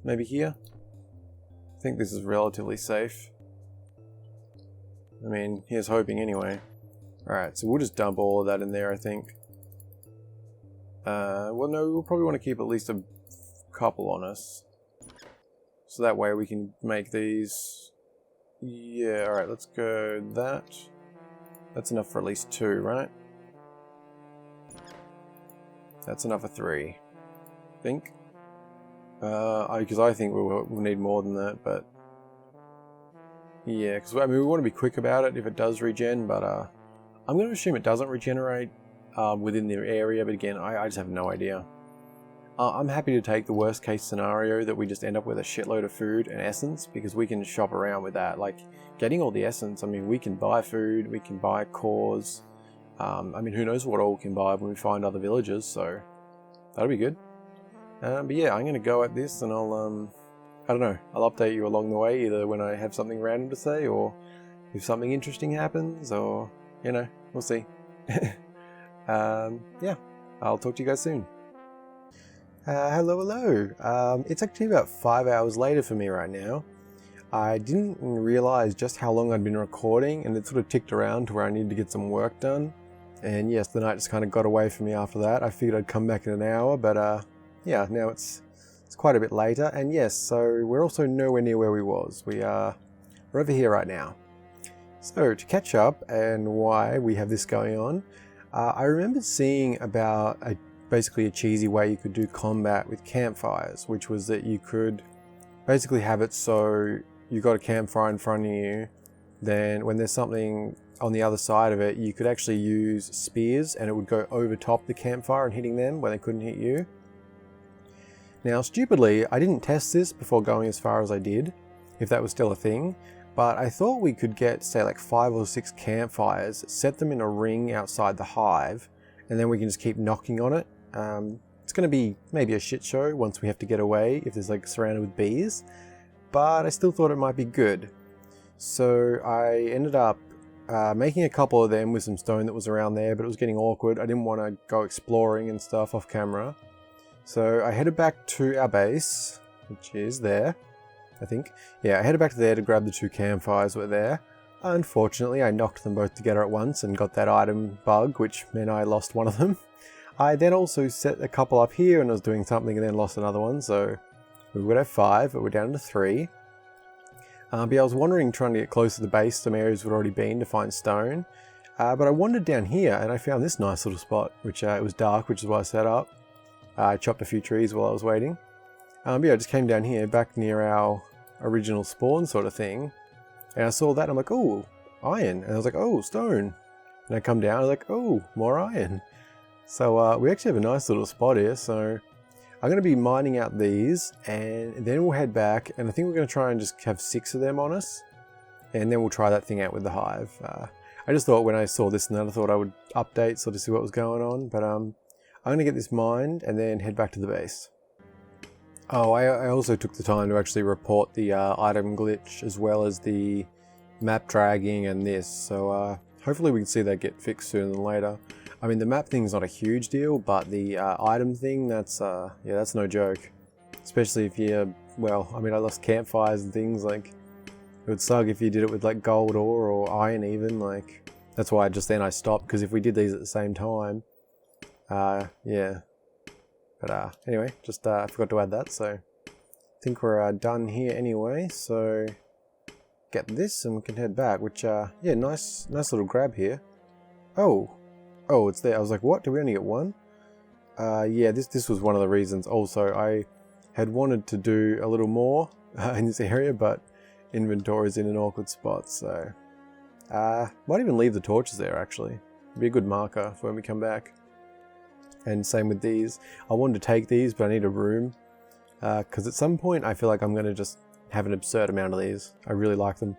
maybe here. I think this is relatively safe. I mean, here's hoping anyway. Alright, so we'll just dump all of that in there, I think. Well, no, we'll probably want to keep at least a couple on us. So that way we can make these... Yeah, alright, let's go that. That's enough for at least 2, right? That's enough for 3. think. Because I think we'll need more than that, but yeah, because I mean we want to be quick about it if it does regen, but I'm going to assume it doesn't regenerate within the area, but again, I just have no idea. I'm happy to take the worst case scenario that we just end up with a shitload of food and essence, because we can shop around with that. Like getting all the essence, I mean, we can buy food, we can buy cores. I mean, who knows what all we can buy when we find other villages, so that'll be good. But yeah, I'm going to go at this and I don't know, I'll update you along the way, either when I have something random to say or if something interesting happens, or, you know, we'll see. Yeah, I'll talk to you guys soon. Hello. It's actually about 5 hours later for me right now. I didn't realize just how long I'd been recording, and it sort of ticked around to where I needed to get some work done. And yes, the night just kind of got away from me after that. I figured I'd come back in an hour, but yeah, now it's quite a bit later. And yes, so we're also nowhere near where we was. We're over here right now. So to catch up and why we have this going on, I remember seeing about basically a cheesy way you could do combat with campfires, which was that you could basically have it so you got a campfire in front of you, then when there's something on the other side of it, you could actually use spears and it would go over top the campfire and hitting them when they couldn't hit you. Now, stupidly, I didn't test this before going as far as I did, if that was still a thing, but I thought we could get, say, like 5 or 6 campfires, set them in a ring outside the hive, and then we can just keep knocking on it. It's going to be maybe a shit show once we have to get away if there's like surrounded with bees, but I still thought it might be good. So I ended up making a couple of them with some stone that was around there, but it was getting awkward. I didn't want to go exploring and stuff off camera. So I headed back to our base, which is there, I think. Yeah, I headed back to there to grab the 2 campfires that were there. Unfortunately, I knocked them both together at once and got that item bug, which meant I lost one of them. I then also set a couple up here and I was doing something and then lost another one, so we would have 5, but we're down to 3. But I was wandering, trying to get close to the base, some areas we'd already been to find stone. But I wandered down here and I found this nice little spot, which it was dark, which is why I set up. I chopped a few trees while I was waiting. But yeah, I just came down here, back near our original spawn sort of thing. And I saw that and I'm like, oh, iron. And I was like, oh, stone. And I come down, I was like, oh, more iron. So we actually have a nice little spot here, so I'm going to be mining out these, and then we'll head back, and I think we're going to try and just have 6 of them on us, and then we'll try that thing out with the hive. I just thought when I saw this and that, I thought I would update so to see what was going on, but I'm going to get this mined and then head back to the base. Oh, I also took the time to actually report the item glitch as well as the map dragging and this, so hopefully we can see that get fixed sooner than later. I mean, the map thing's not a huge deal, but the item thing, that's yeah, that's no joke. Especially if you, well, I mean, I lost campfires and things, like, it would suck if you did it with, like, gold ore or iron even, like, that's why just then I stopped, because if we did these at the same time, yeah. But anyway, just I forgot to add that, so I think we're done here anyway, so get this and we can head back, which, yeah, nice little grab here. Oh, it's there. I was like, what? Did we only get 1? Yeah, this was one of the reasons. Also, I had wanted to do a little more in this area, but inventory's in an awkward spot, so might even leave the torches there, actually. It'd be a good marker for when we come back. And same with these. I wanted to take these, but I need a room, because at some point I feel like I'm going to just have an absurd amount of these. I really like them.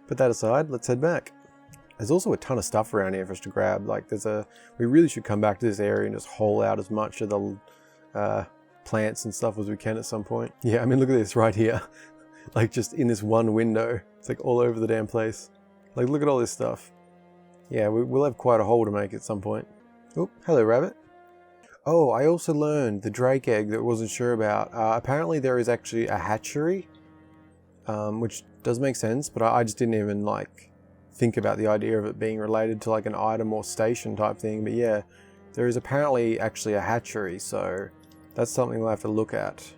Put that aside, let's head back. There's also a ton of stuff around here for us to grab. Like, we really should come back to this area and just haul out as much of the plants and stuff as we can at some point. Yeah, I mean, look at this right here. Like, just in this one window. It's like all over the damn place. Like, look at all this stuff. Yeah, we'll have quite a haul to make at some point. Oh, hello, rabbit. Oh, I also learned the drake egg that I wasn't sure about. Apparently there is actually a hatchery, which does make sense, but I just didn't even, like, think about the idea of it being related to like an item or station type thing, but yeah, there is apparently actually a hatchery, so that's something we'll have to look at.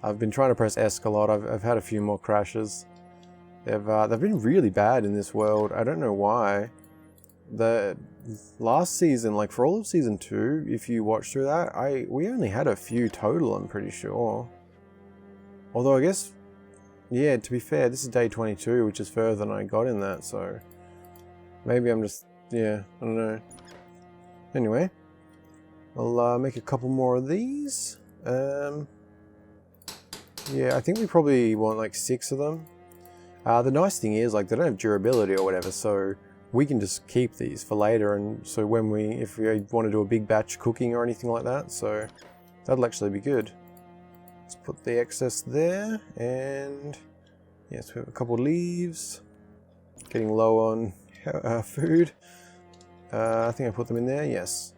I've been trying to press ESC a lot. I've had a few more crashes. They've been really bad in this world. I don't know why. the last season, like for all of season 2, if you watch through that, we only had a few total, I'm pretty sure. Although I guess, yeah, to be fair, this is day 22, which is further than I got in that, so maybe I'm just, yeah, I don't know. Anyway, I'll make a couple more of these. Yeah, I think we probably want like 6 of them. The nice thing is, like, they don't have durability or whatever, so we can just keep these for later, and so when if we want to do a big batch cooking or anything like that, so that'll actually be good. Let's put the excess there, and yes, we have a couple of leaves. Getting low on food. I think I put them in there, yes.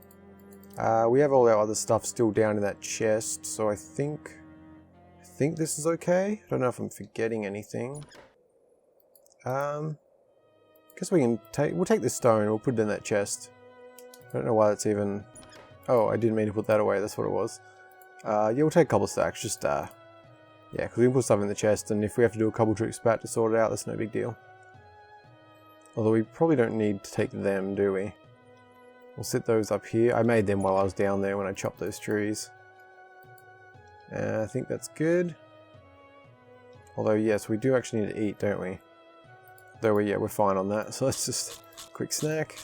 We have all our other stuff still down in that chest, so I think this is okay. I don't know if I'm forgetting anything. Guess we'll take this stone, we'll put it in that chest. I don't know why that's even... Oh, I didn't mean to put that away, that's what it was. Yeah, we'll take a couple of stacks, just, yeah, because we can put stuff in the chest, and if we have to do a couple trips back to sort it out, that's no big deal. Although we probably don't need to take them, do we? We'll sit those up here. I made them while I was down there when I chopped those trees. I think that's good. Although, yes, we do actually need to eat, don't we? Though, we're fine on that. So let's just... quick snack.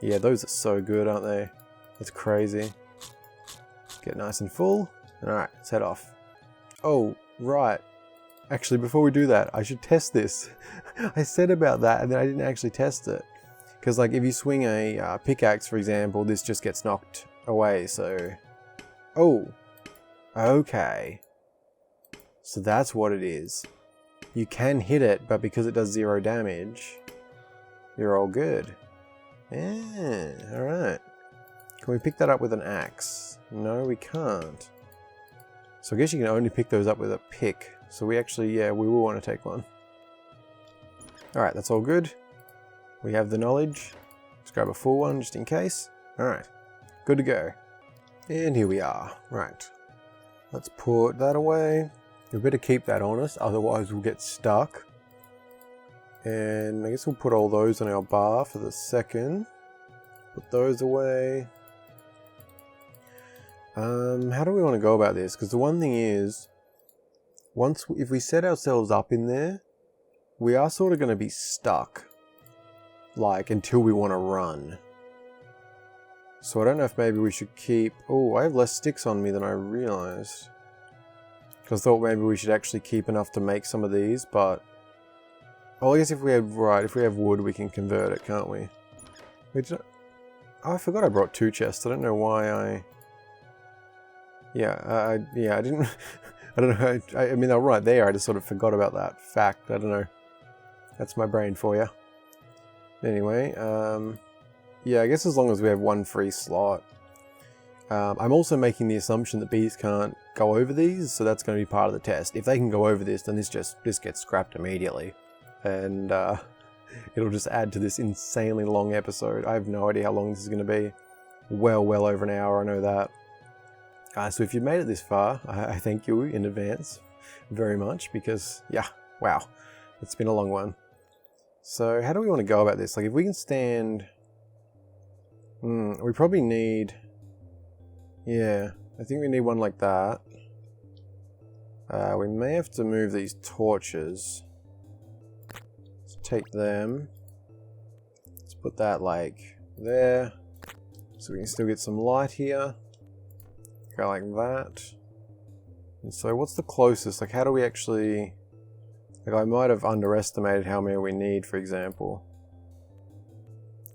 Yeah, those are so good, aren't they? That's crazy. Get nice and full. Alright, let's head off. Oh, right. Actually, before we do that, I should test this. I said about that, and then I didn't actually test it. Because, like, if you swing a pickaxe, for example, this just gets knocked away, so... Oh. Okay. So that's what it is. You can hit it, but because it does 0 damage, you're all good. Yeah, alright. Can we pick that up with an axe? No, we can't. So I guess you can only pick those up with a pick. So we actually, yeah, we will want to take one. Alright, that's all good. We have the knowledge. Let's grab a full one just in case. Alright, good to go. And here we are. Right. Let's put that away. We better keep that on us, otherwise we'll get stuck. And I guess we'll put all those on our bar for the second. Put those away. How do we want to go about this? Because the one thing is, if we set ourselves up in there, we are sort of going to be stuck. Like, until we want to run. So I don't know if maybe we should keep... Oh, I have less sticks on me than I realized. Because I thought maybe we should actually keep enough to make some of these, but... Oh, I guess if we have wood, we can convert it, can't we? Oh, I forgot I brought 2 chests. I don't know why I... Yeah, I didn't... I don't know. I mean, they're right there. I just sort of forgot about that fact. I don't know. That's my brain for you. Anyway, yeah, I guess as long as we have 1 free slot. I'm also making the assumption that bees can't go over these, so that's going to be part of the test. If they can go over this, then this gets scrapped immediately. And it'll just add to this insanely long episode. I have no idea how long this is going to be. Well over an hour, I know that. So if you've made it this far, I thank you in advance very much, because, yeah, wow, it's been a long one. So how do we want to go about this? Like, if we can stand... we probably need... Yeah, I think we need one like that. We may have to move these torches. Let's take them. Let's put that, like, there. So we can still get some light here. Go like that. And so what's the closest? Like, how do we actually... Like, I might have underestimated how many we need, for example.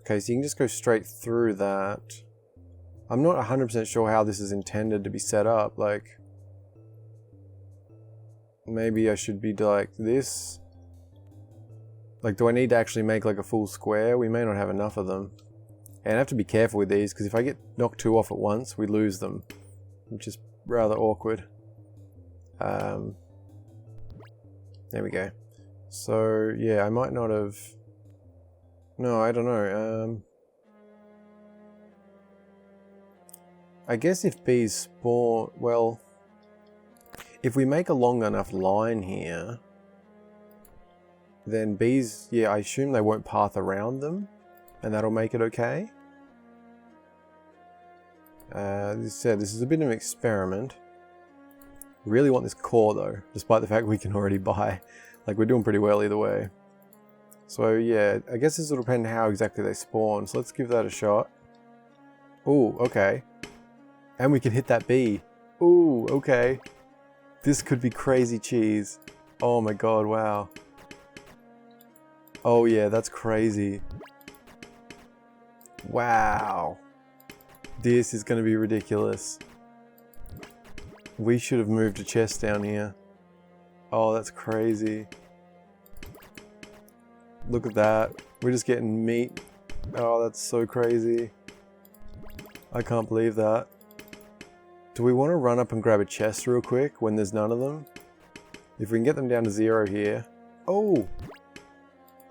Okay, so you can just go straight through that. I'm not 100% sure how this is intended to be set up. Like, maybe I should be like this. Like, do I need to actually make like a full square? We may not have enough of them. And I have to be careful with these, because if I get knocked 2 off at once, we lose them. Which is rather awkward. There we go. So, yeah, I might not have... No, I don't know. I guess if bees spawn... Well, if we make a long enough line here, then bees... Yeah, I assume they won't path around them. and that'll make it okay. This is a bit of an experiment. Really want this core though, despite the fact we can already buy. Like, we're doing pretty well either way. So yeah, I guess this will depend how exactly they spawn. So let's give that a shot. Ooh, okay. And we can hit that bee. Ooh, okay. This could be crazy cheese. Oh my god, wow. Oh yeah, that's crazy. Wow. This is going to be ridiculous. We should have moved a chest down here. Oh, that's crazy. Look at that. We're just getting meat. Oh, that's so crazy. I can't believe that. Do we want to run up and grab a chest real quick when there's none of them? If we can get them down to 0 here. Oh!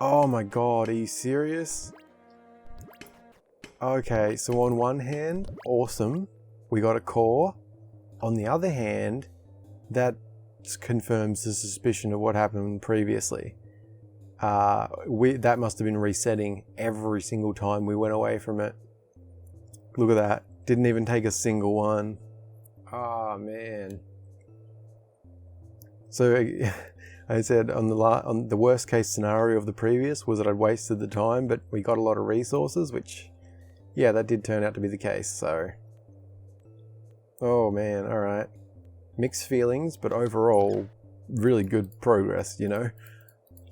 Oh my god, are you serious? Okay, so on one hand, awesome. We got a core. On the other hand, that confirms the suspicion of what happened previously. That must have been resetting every single time we went away from it. Look at that. Didn't even take a single one. Oh man. So I said on the worst case scenario of the previous was that I'd wasted the time, but we got a lot of resources, which, yeah, that did turn out to be the case, so. Oh man, alright. Mixed feelings, but overall, really good progress, you know?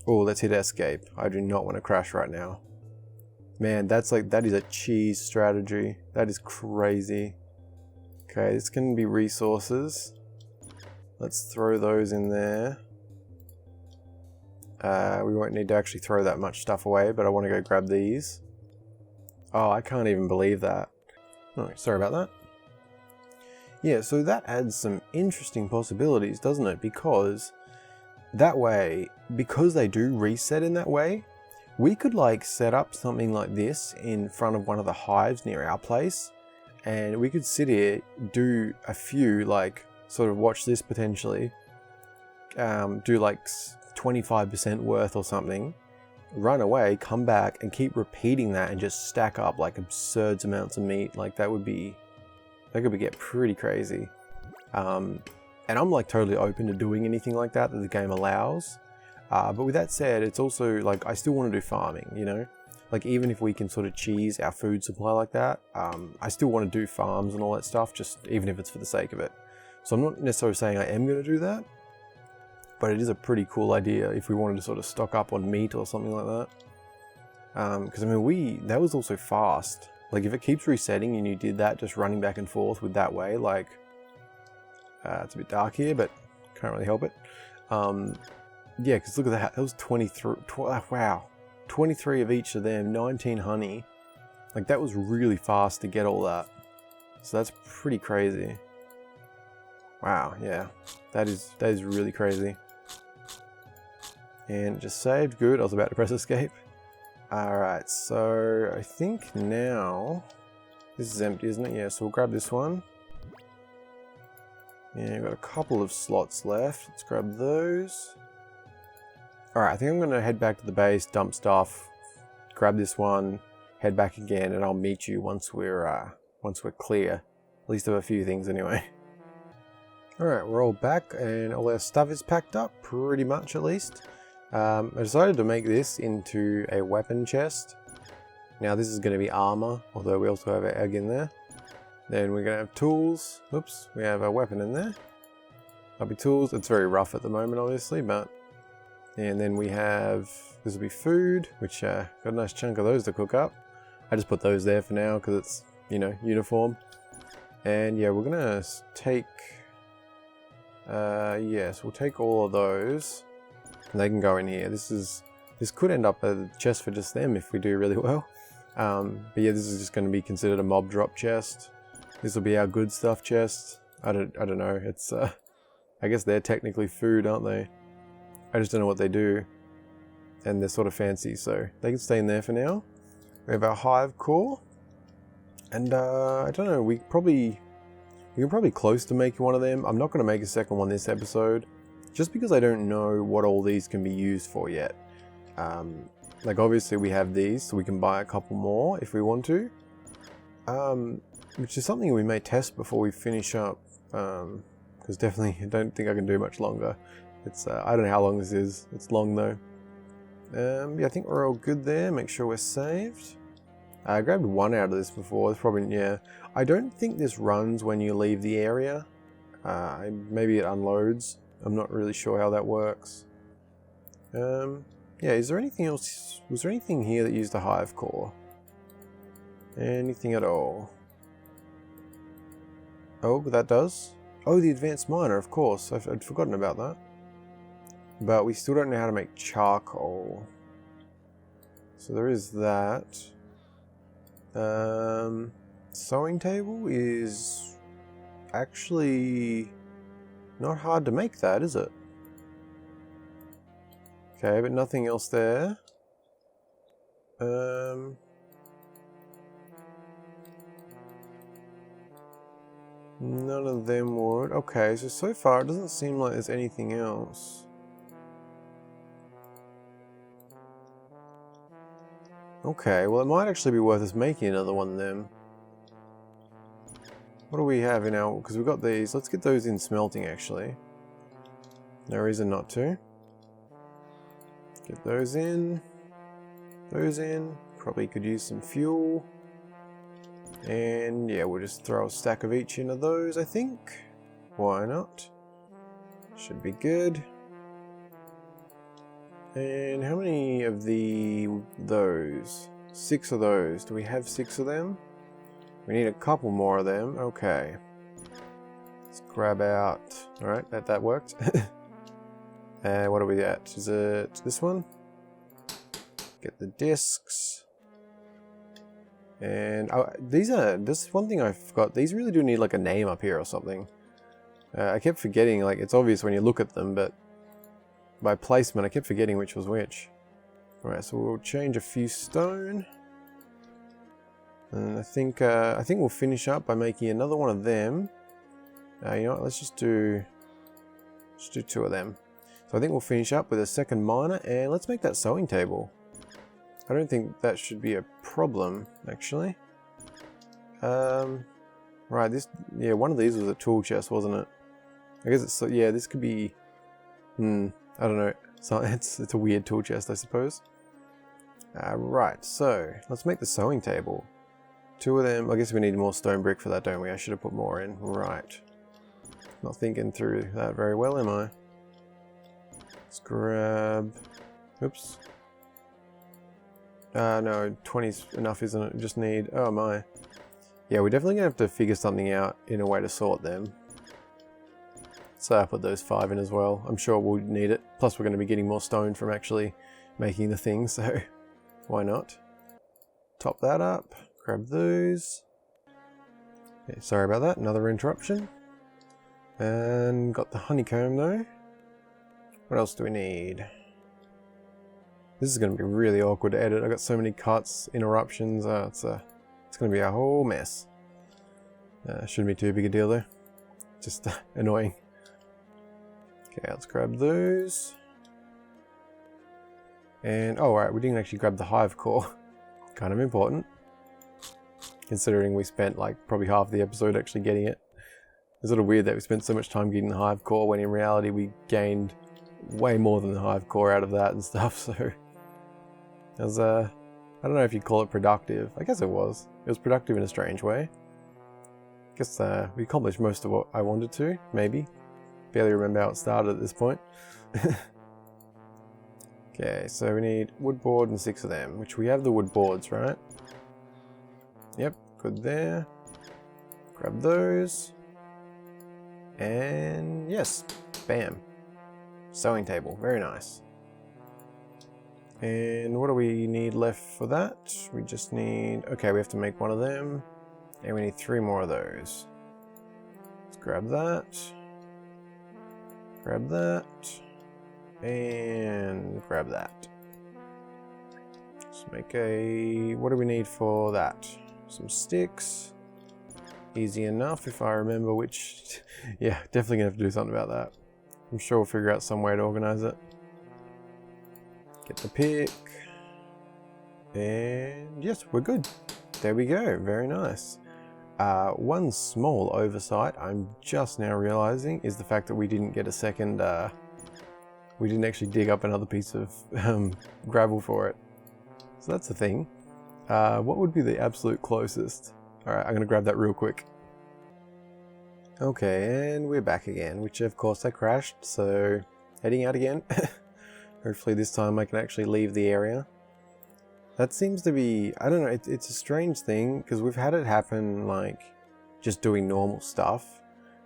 Oh, let's hit escape. I do not want to crash right now. Man, that is a cheese strategy. That is crazy. Okay, this can be resources. Let's throw those in there. We won't need to actually throw that much stuff away, but I want to go grab these. Oh, I can't even believe that. Oh, sorry about that. Yeah, so that adds some interesting possibilities, doesn't it? Because that way, because they do reset in that way, we could like set up something like this in front of one of the hives near our place, and we could sit here, do a few, like, sort of watch this potentially, do like 25% worth or something, run away, come back, and keep repeating that and just stack up like absurd amounts of meat. Like that could get pretty crazy. And I'm like totally open to doing anything like that the game allows. But with that said, it's also like, I still want to do farming, you know? Like even if we can sort of cheese our food supply like that, I still want to do farms and all that stuff, just even if it's for the sake of it. So I'm not necessarily saying I am going to do that, but it is a pretty cool idea if we wanted to sort of stock up on meat or something like that. Because I mean, that was also fast. Like if it keeps resetting and you did that, just running back and forth with that way, like, it's a bit dark here, but can't really help it. Yeah, because look at that, that was 23, wow, 23 of each of them, 19 honey. Like that was really fast to get all that. So that's pretty crazy. Wow, yeah, that is really crazy. And it just saved, good, I was about to press escape. Alright, so I think now, this is empty, isn't it? Yeah, so we'll grab this one. Yeah, we've got a couple of slots left, let's grab those. Alright, I think I'm going to head back to the base, dump stuff, grab this one, head back again, and I'll meet you once we're clear. At least of a few things anyway. Alright, we're all back and all our stuff is packed up, pretty much at least. I decided to make this into a weapon chest. Now this is going to be armor, although we also have our egg in there. Then we're going to have tools. Oops, we have a weapon in there. That'll be tools. It's very rough at the moment, obviously, but... And then we have... This will be food, which got a nice chunk of those to cook up. I just put those there for now because it's, you know, uniform. And yeah, we're going to take... yes, we'll take all of those. And they can go in here. This could end up a chest for just them if we do really well. But yeah, this is just going to be considered a mob drop chest. This will be our good stuff chest. I don't know. It's I guess they're technically food, aren't they? I just don't know what they do. And they're sort of fancy, so they can stay in there for now. We have our Hive Core. And I don't know, we're probably close to making one of them. I'm not going to make a second one this episode, just because I don't know what all these can be used for yet. Like obviously we have these, so we can buy a couple more if we want to. Which is something we may test before we finish up. Because definitely I don't think I can do much longer. It's I don't know how long this is. It's long though. Yeah, I think we're all good there. Make sure we're saved. I grabbed one out of this before. It's probably, yeah. I don't think this runs when you leave the area. Maybe it unloads. I'm not really sure how that works. Yeah, is there anything else? Was there anything here that used a Hive Core? Anything at all? Oh, but that does. Oh, the advanced miner, of course. I'd forgotten about that. But we still don't know how to make charcoal. So there is that. Sewing table is actually not hard to make that, is it? Okay, but nothing else there. None of them would. Okay, so far it doesn't seem like there's anything else. Okay, well it might actually be worth us making another one then. What do we have in our... because we've got these. Let's get those in smelting actually. No reason not to. Get those in. Those in. Probably could use some fuel. And yeah, we'll just throw a stack of each into those, I think. Why not? Should be good. And how many of those? 6 of those. Do we have 6 of them? We need a couple more of them. Okay. Let's grab out... Alright, that worked. What are we at? Is it this one? Get the discs. And this is one thing I forgot. These really do need like a name up here or something. I kept forgetting, like it's obvious when you look at them, but by placement I kept forgetting which was which. Alright, so we'll change a few stone. And I think we'll finish up by making another one of them. You know what, let's do 2 of them. So I think we'll finish up with a second miner, and let's make that sewing table. I don't think that should be a problem, actually. Right, one of these was a tool chest, wasn't it? I guess it's, yeah, this could be, I don't know. So it's a weird tool chest, I suppose. Right, so let's make the sewing table. 2 of them. I guess we need more stone brick for that, don't we? I should have put more in. Right. Not thinking through that very well, am I? Let's grab... Oops. No, 20's enough, isn't it? Just need... Oh my. Yeah, we're definitely going to have to figure something out in a way to sort them. So I put those 5 in as well. I'm sure we'll need it. Plus we're going to be getting more stone from actually making the thing, so why not? Top that up. Grab those. Yeah, sorry about that, another interruption. And got the honeycomb though. What else do we need? This is going to be really awkward to edit. I got so many cuts, interruptions. It's going to be a whole mess. Shouldn't be too big a deal though. Just annoying. Okay, let's grab those. And oh, right, we didn't actually grab the Hive Core. Kind of important, considering we spent like probably half the episode actually getting it. It's sort of weird that we spent so much time getting the Hive Core when in reality we gained way more than the Hive Core out of that and stuff. So it was, I don't know if you'd call it productive. I guess it was. It was productive in a strange way. I guess we accomplished most of what I wanted to, maybe. Barely remember how it started at this point. Okay, so we need wood board and 6 of them, which we have the wood boards, right? Yep, good there. Grab those. And yes, bam. Sewing table, very nice. And what do we need left for that? We just need, okay, we have to make one of them. And we need 3 more of those. Let's grab that. Grab that. And grab that. Let's make a... what do we need for that? Some sticks. Easy enough if I remember which... yeah, definitely gonna have to do something about that. I'm sure we'll figure out some way to organize it. Get the pick. And yes, we're good. There we go. Very nice. One small oversight I'm just now realizing is the fact that we didn't get a second, we didn't actually dig up another piece of gravel for it. So that's the thing. What would be the absolute closest? Alright, I'm going to grab that real quick. Okay, and we're back again, which of course I crashed, so heading out again. Hopefully this time I can actually leave the area. That seems to be, I don't know, it's a strange thing, because we've had it happen, like, just doing normal stuff.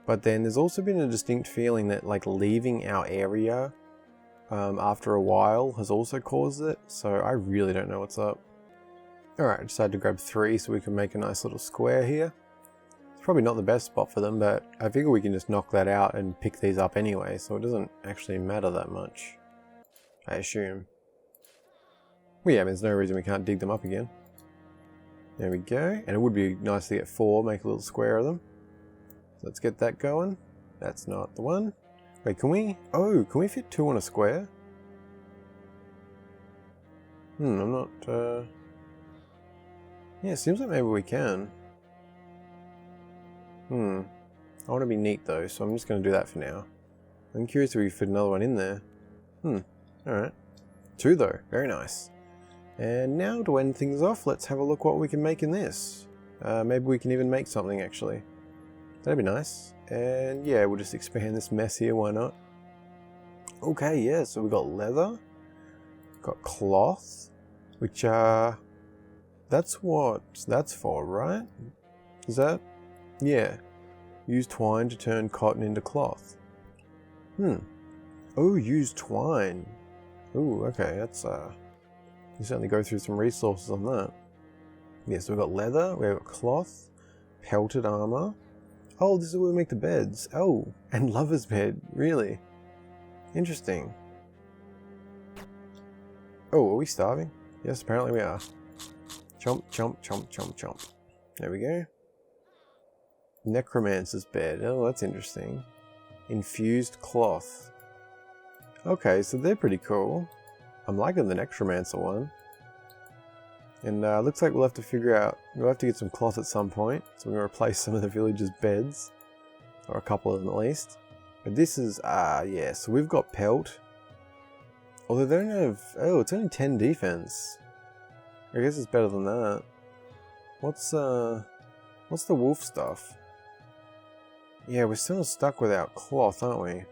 But then there's also been a distinct feeling that, like, leaving our area after a while has also caused it, so I really don't know what's up. Alright, I decided to grab 3 so we can make a nice little square here. It's probably not the best spot for them, but I figure we can just knock that out and pick these up anyway, so it doesn't actually matter that much, I assume. Well, yeah, there's no reason we can't dig them up again. There we go, and it would be nice to get 4, make a little square of them. So let's get that going. That's not the one. Wait, can we fit 2 on a square? I'm not, yeah, it seems like maybe we can. I want to be neat though, so I'm just going to do that for now. I'm curious if we fit another one in there. Alright. 2 though, very nice. And now to end things off, let's have a look what we can make in this. Maybe we can even make something actually. That'd be nice. And yeah, we'll just expand this mess here, why not? Okay, yeah, so we got leather. Got cloth. Which, that's what that's for, right? Is that? Yeah. Use twine to turn cotton into cloth. Oh, use twine. Ooh, okay, that's, you certainly go through some resources on that. Yeah, so we've got leather, we've got cloth, pelted armor. Oh, this is where we make the beds. Oh, and lover's bed, really? Interesting. Oh, are we starving? Yes, apparently we are. Chomp, chomp, chomp, chomp, chomp. There we go. Necromancer's bed. Oh, that's interesting. Infused cloth. Okay, so they're pretty cool. I'm liking the Necromancer one. And looks like we'll have to get some cloth at some point. So we're going to replace some of the villagers' beds. Or a couple of them at least. But this is, yeah, so we've got pelt. Although they don't have, oh, it's only 10 defense. I guess it's better than that. What's the wolf stuff? Yeah, we're still stuck without cloth, aren't we?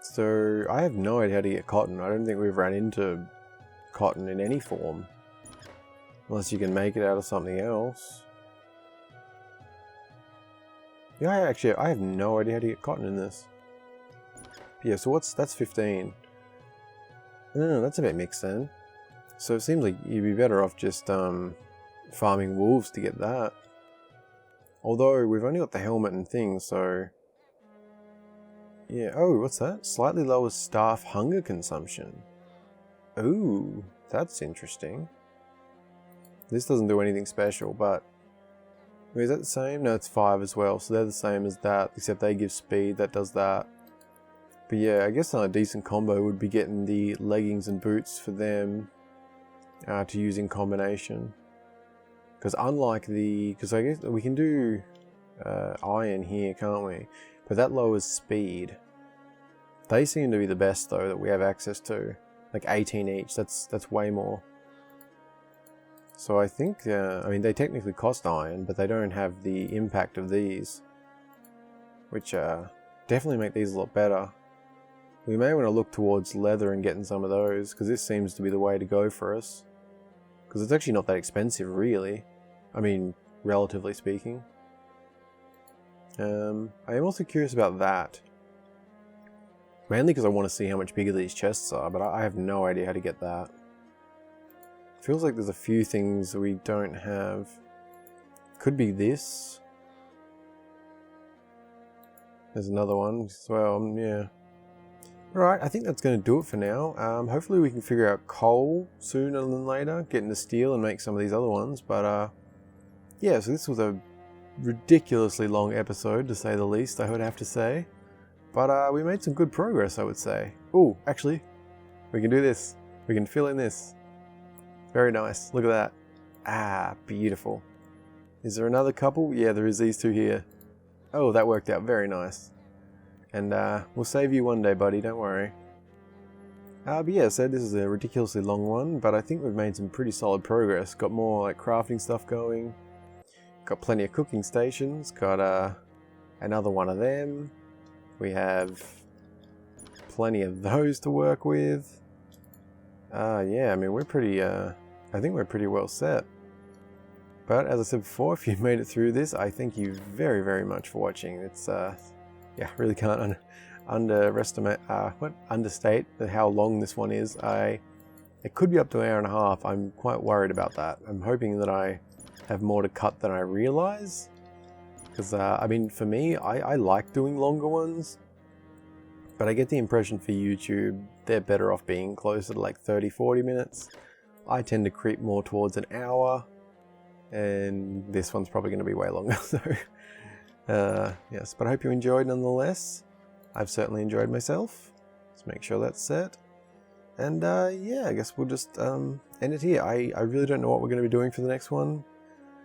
So, I have no idea how to get cotton. I don't think we've run into cotton in any form. Unless you can make it out of something else. Yeah, I have no idea how to get cotton in this. Yeah, so that's 15. No, that's a bit mixed then. So it seems like you'd be better off just farming wolves to get that. Although we've only got the helmet and things, so... Yeah, oh, what's that? Slightly lowers staff hunger consumption. Ooh, that's interesting. This doesn't do anything special, but... Wait, is that the same? No, it's 5 as well, so they're the same as that, except they give speed, that does that. But yeah, I guess a decent combo would be getting the leggings and boots for them to use in combination. Because unlike because I guess we can do iron here, can't we? But that lowers speed. They seem to be the best though that we have access to. Like 18 each, that's way more. So I think, I mean they technically cost iron, but they don't have the impact of these. Which definitely make these a lot better. We may want to look towards leather and getting some of those, because this seems to be the way to go for us. Because it's actually not that expensive really. I mean, relatively speaking. I am also curious about that. Mainly because I want to see how much bigger these chests are, but I have no idea how to get that. Feels like there's a few things that we don't have. Could be this. There's another one as well, yeah. Alright, I think that's going to do it for now. Hopefully we can figure out coal sooner than later, get into steel and make some of these other ones, but yeah, so this was a ridiculously long episode, to say the least, I would have to say. But we made some good progress, I would say. Oh, actually, we can do this. We can fill in this. Very nice. Look at that. Ah, beautiful. Is there another couple? Yeah, there is these two here. Oh, that worked out very nice. And we'll save you one day, buddy, don't worry. But yeah, so this is a ridiculously long one, but I think we've made some pretty solid progress. Got more like crafting stuff going. Got plenty of cooking stations. Got another one of them. We have plenty of those to work with. Yeah, I mean, we're pretty, I think we're pretty well set. But as I said before, if you made it through this, I thank you very, very much for watching. It's, yeah, really can't underestimate, understate how long this one is. It could be up to an hour and a half. I'm quite worried about that. I'm hoping that I have more to cut than I realize. Because, I mean, for me, I like doing longer ones. But I get the impression for YouTube, they're better off being closer to like 30-40 minutes. I tend to creep more towards an hour. And this one's probably going to be way longer. So, yes, but I hope you enjoyed nonetheless. I've certainly enjoyed myself. Let's make sure that's set. And yeah, I guess we'll just end it here. I really don't know what we're going to be doing for the next one.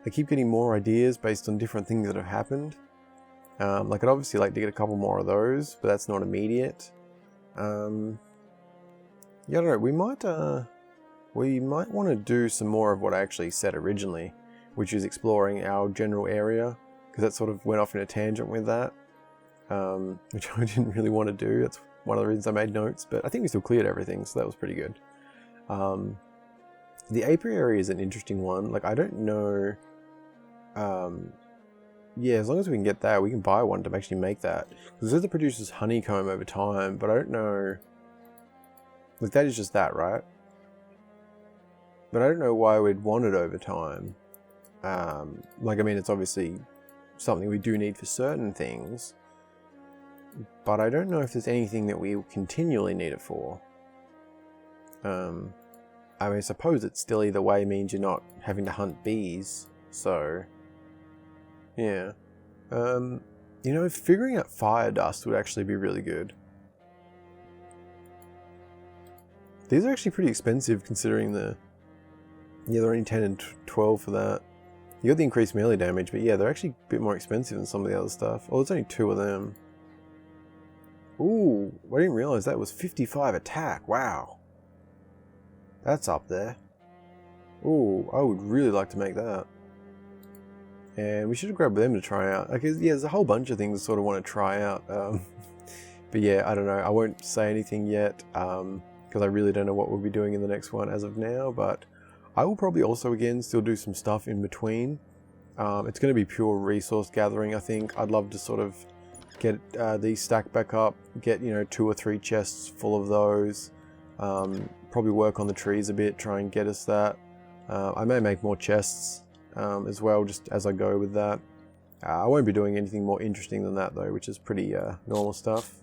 I keep getting more ideas based on different things that have happened. Like I'd obviously like to get a couple more of those, but that's not immediate. Yeah, I don't know. We might want to do some more of what I actually said originally, which is exploring our general area, because that sort of went off in a tangent with that, which I didn't really want to do. That's one of the reasons I made notes, but I think we still cleared everything, so that was pretty good. The Apiary is an interesting one. Like, I don't know. Yeah, as long as we can get that, we can buy one to actually make that. Because it says it produces honeycomb over time, but I don't know. Like, that is just that, right? But I don't know why we'd want it over time. Like, I mean, it's obviously something we do need for certain things. But I don't know if there's anything that we continually need it for. I mean, I suppose it still either way means you're not having to hunt bees, so... Yeah. You know, figuring out fire dust would actually be really good. These are actually pretty expensive considering the... Yeah, they're only 10 and 12 for that. You got the increased melee damage, but yeah, they're actually a bit more expensive than some of the other stuff. Oh, there's only 2 of them. Ooh, I didn't realize that was 55 attack. Wow. That's up there. Ooh, I would really like to make that. And we should have grabbed them to try out. Like, yeah, there's a whole bunch of things I sort of want to try out. But yeah, I don't know. I won't say anything yet because I really don't know what we'll be doing in the next one as of now. But I will probably also, again, still do some stuff in between. It's going to be pure resource gathering, I think. I'd love to sort of get these stacked back up, get, you know, 2 or 3 chests full of those. Probably work on the trees a bit, try and get us that. I may make more chests as well, just as I go with that. I won't be doing anything more interesting than that though, which is pretty normal stuff.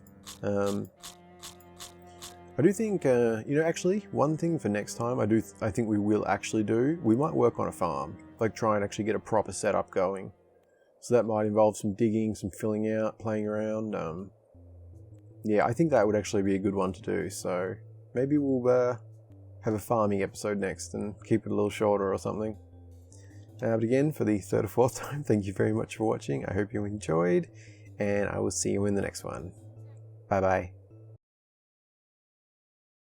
I do think, you know, actually, one thing for next time, I think we will actually do, we might work on a farm, like try and actually get a proper setup going. So that might involve some digging, some filling out, playing around. Yeah, I think that would actually be a good one to do. So maybe we'll have a farming episode next and keep it a little shorter or something. But again, for the 3rd or 4th time, thank you very much for watching. I hope you enjoyed, and I will see you in the next one. Bye bye.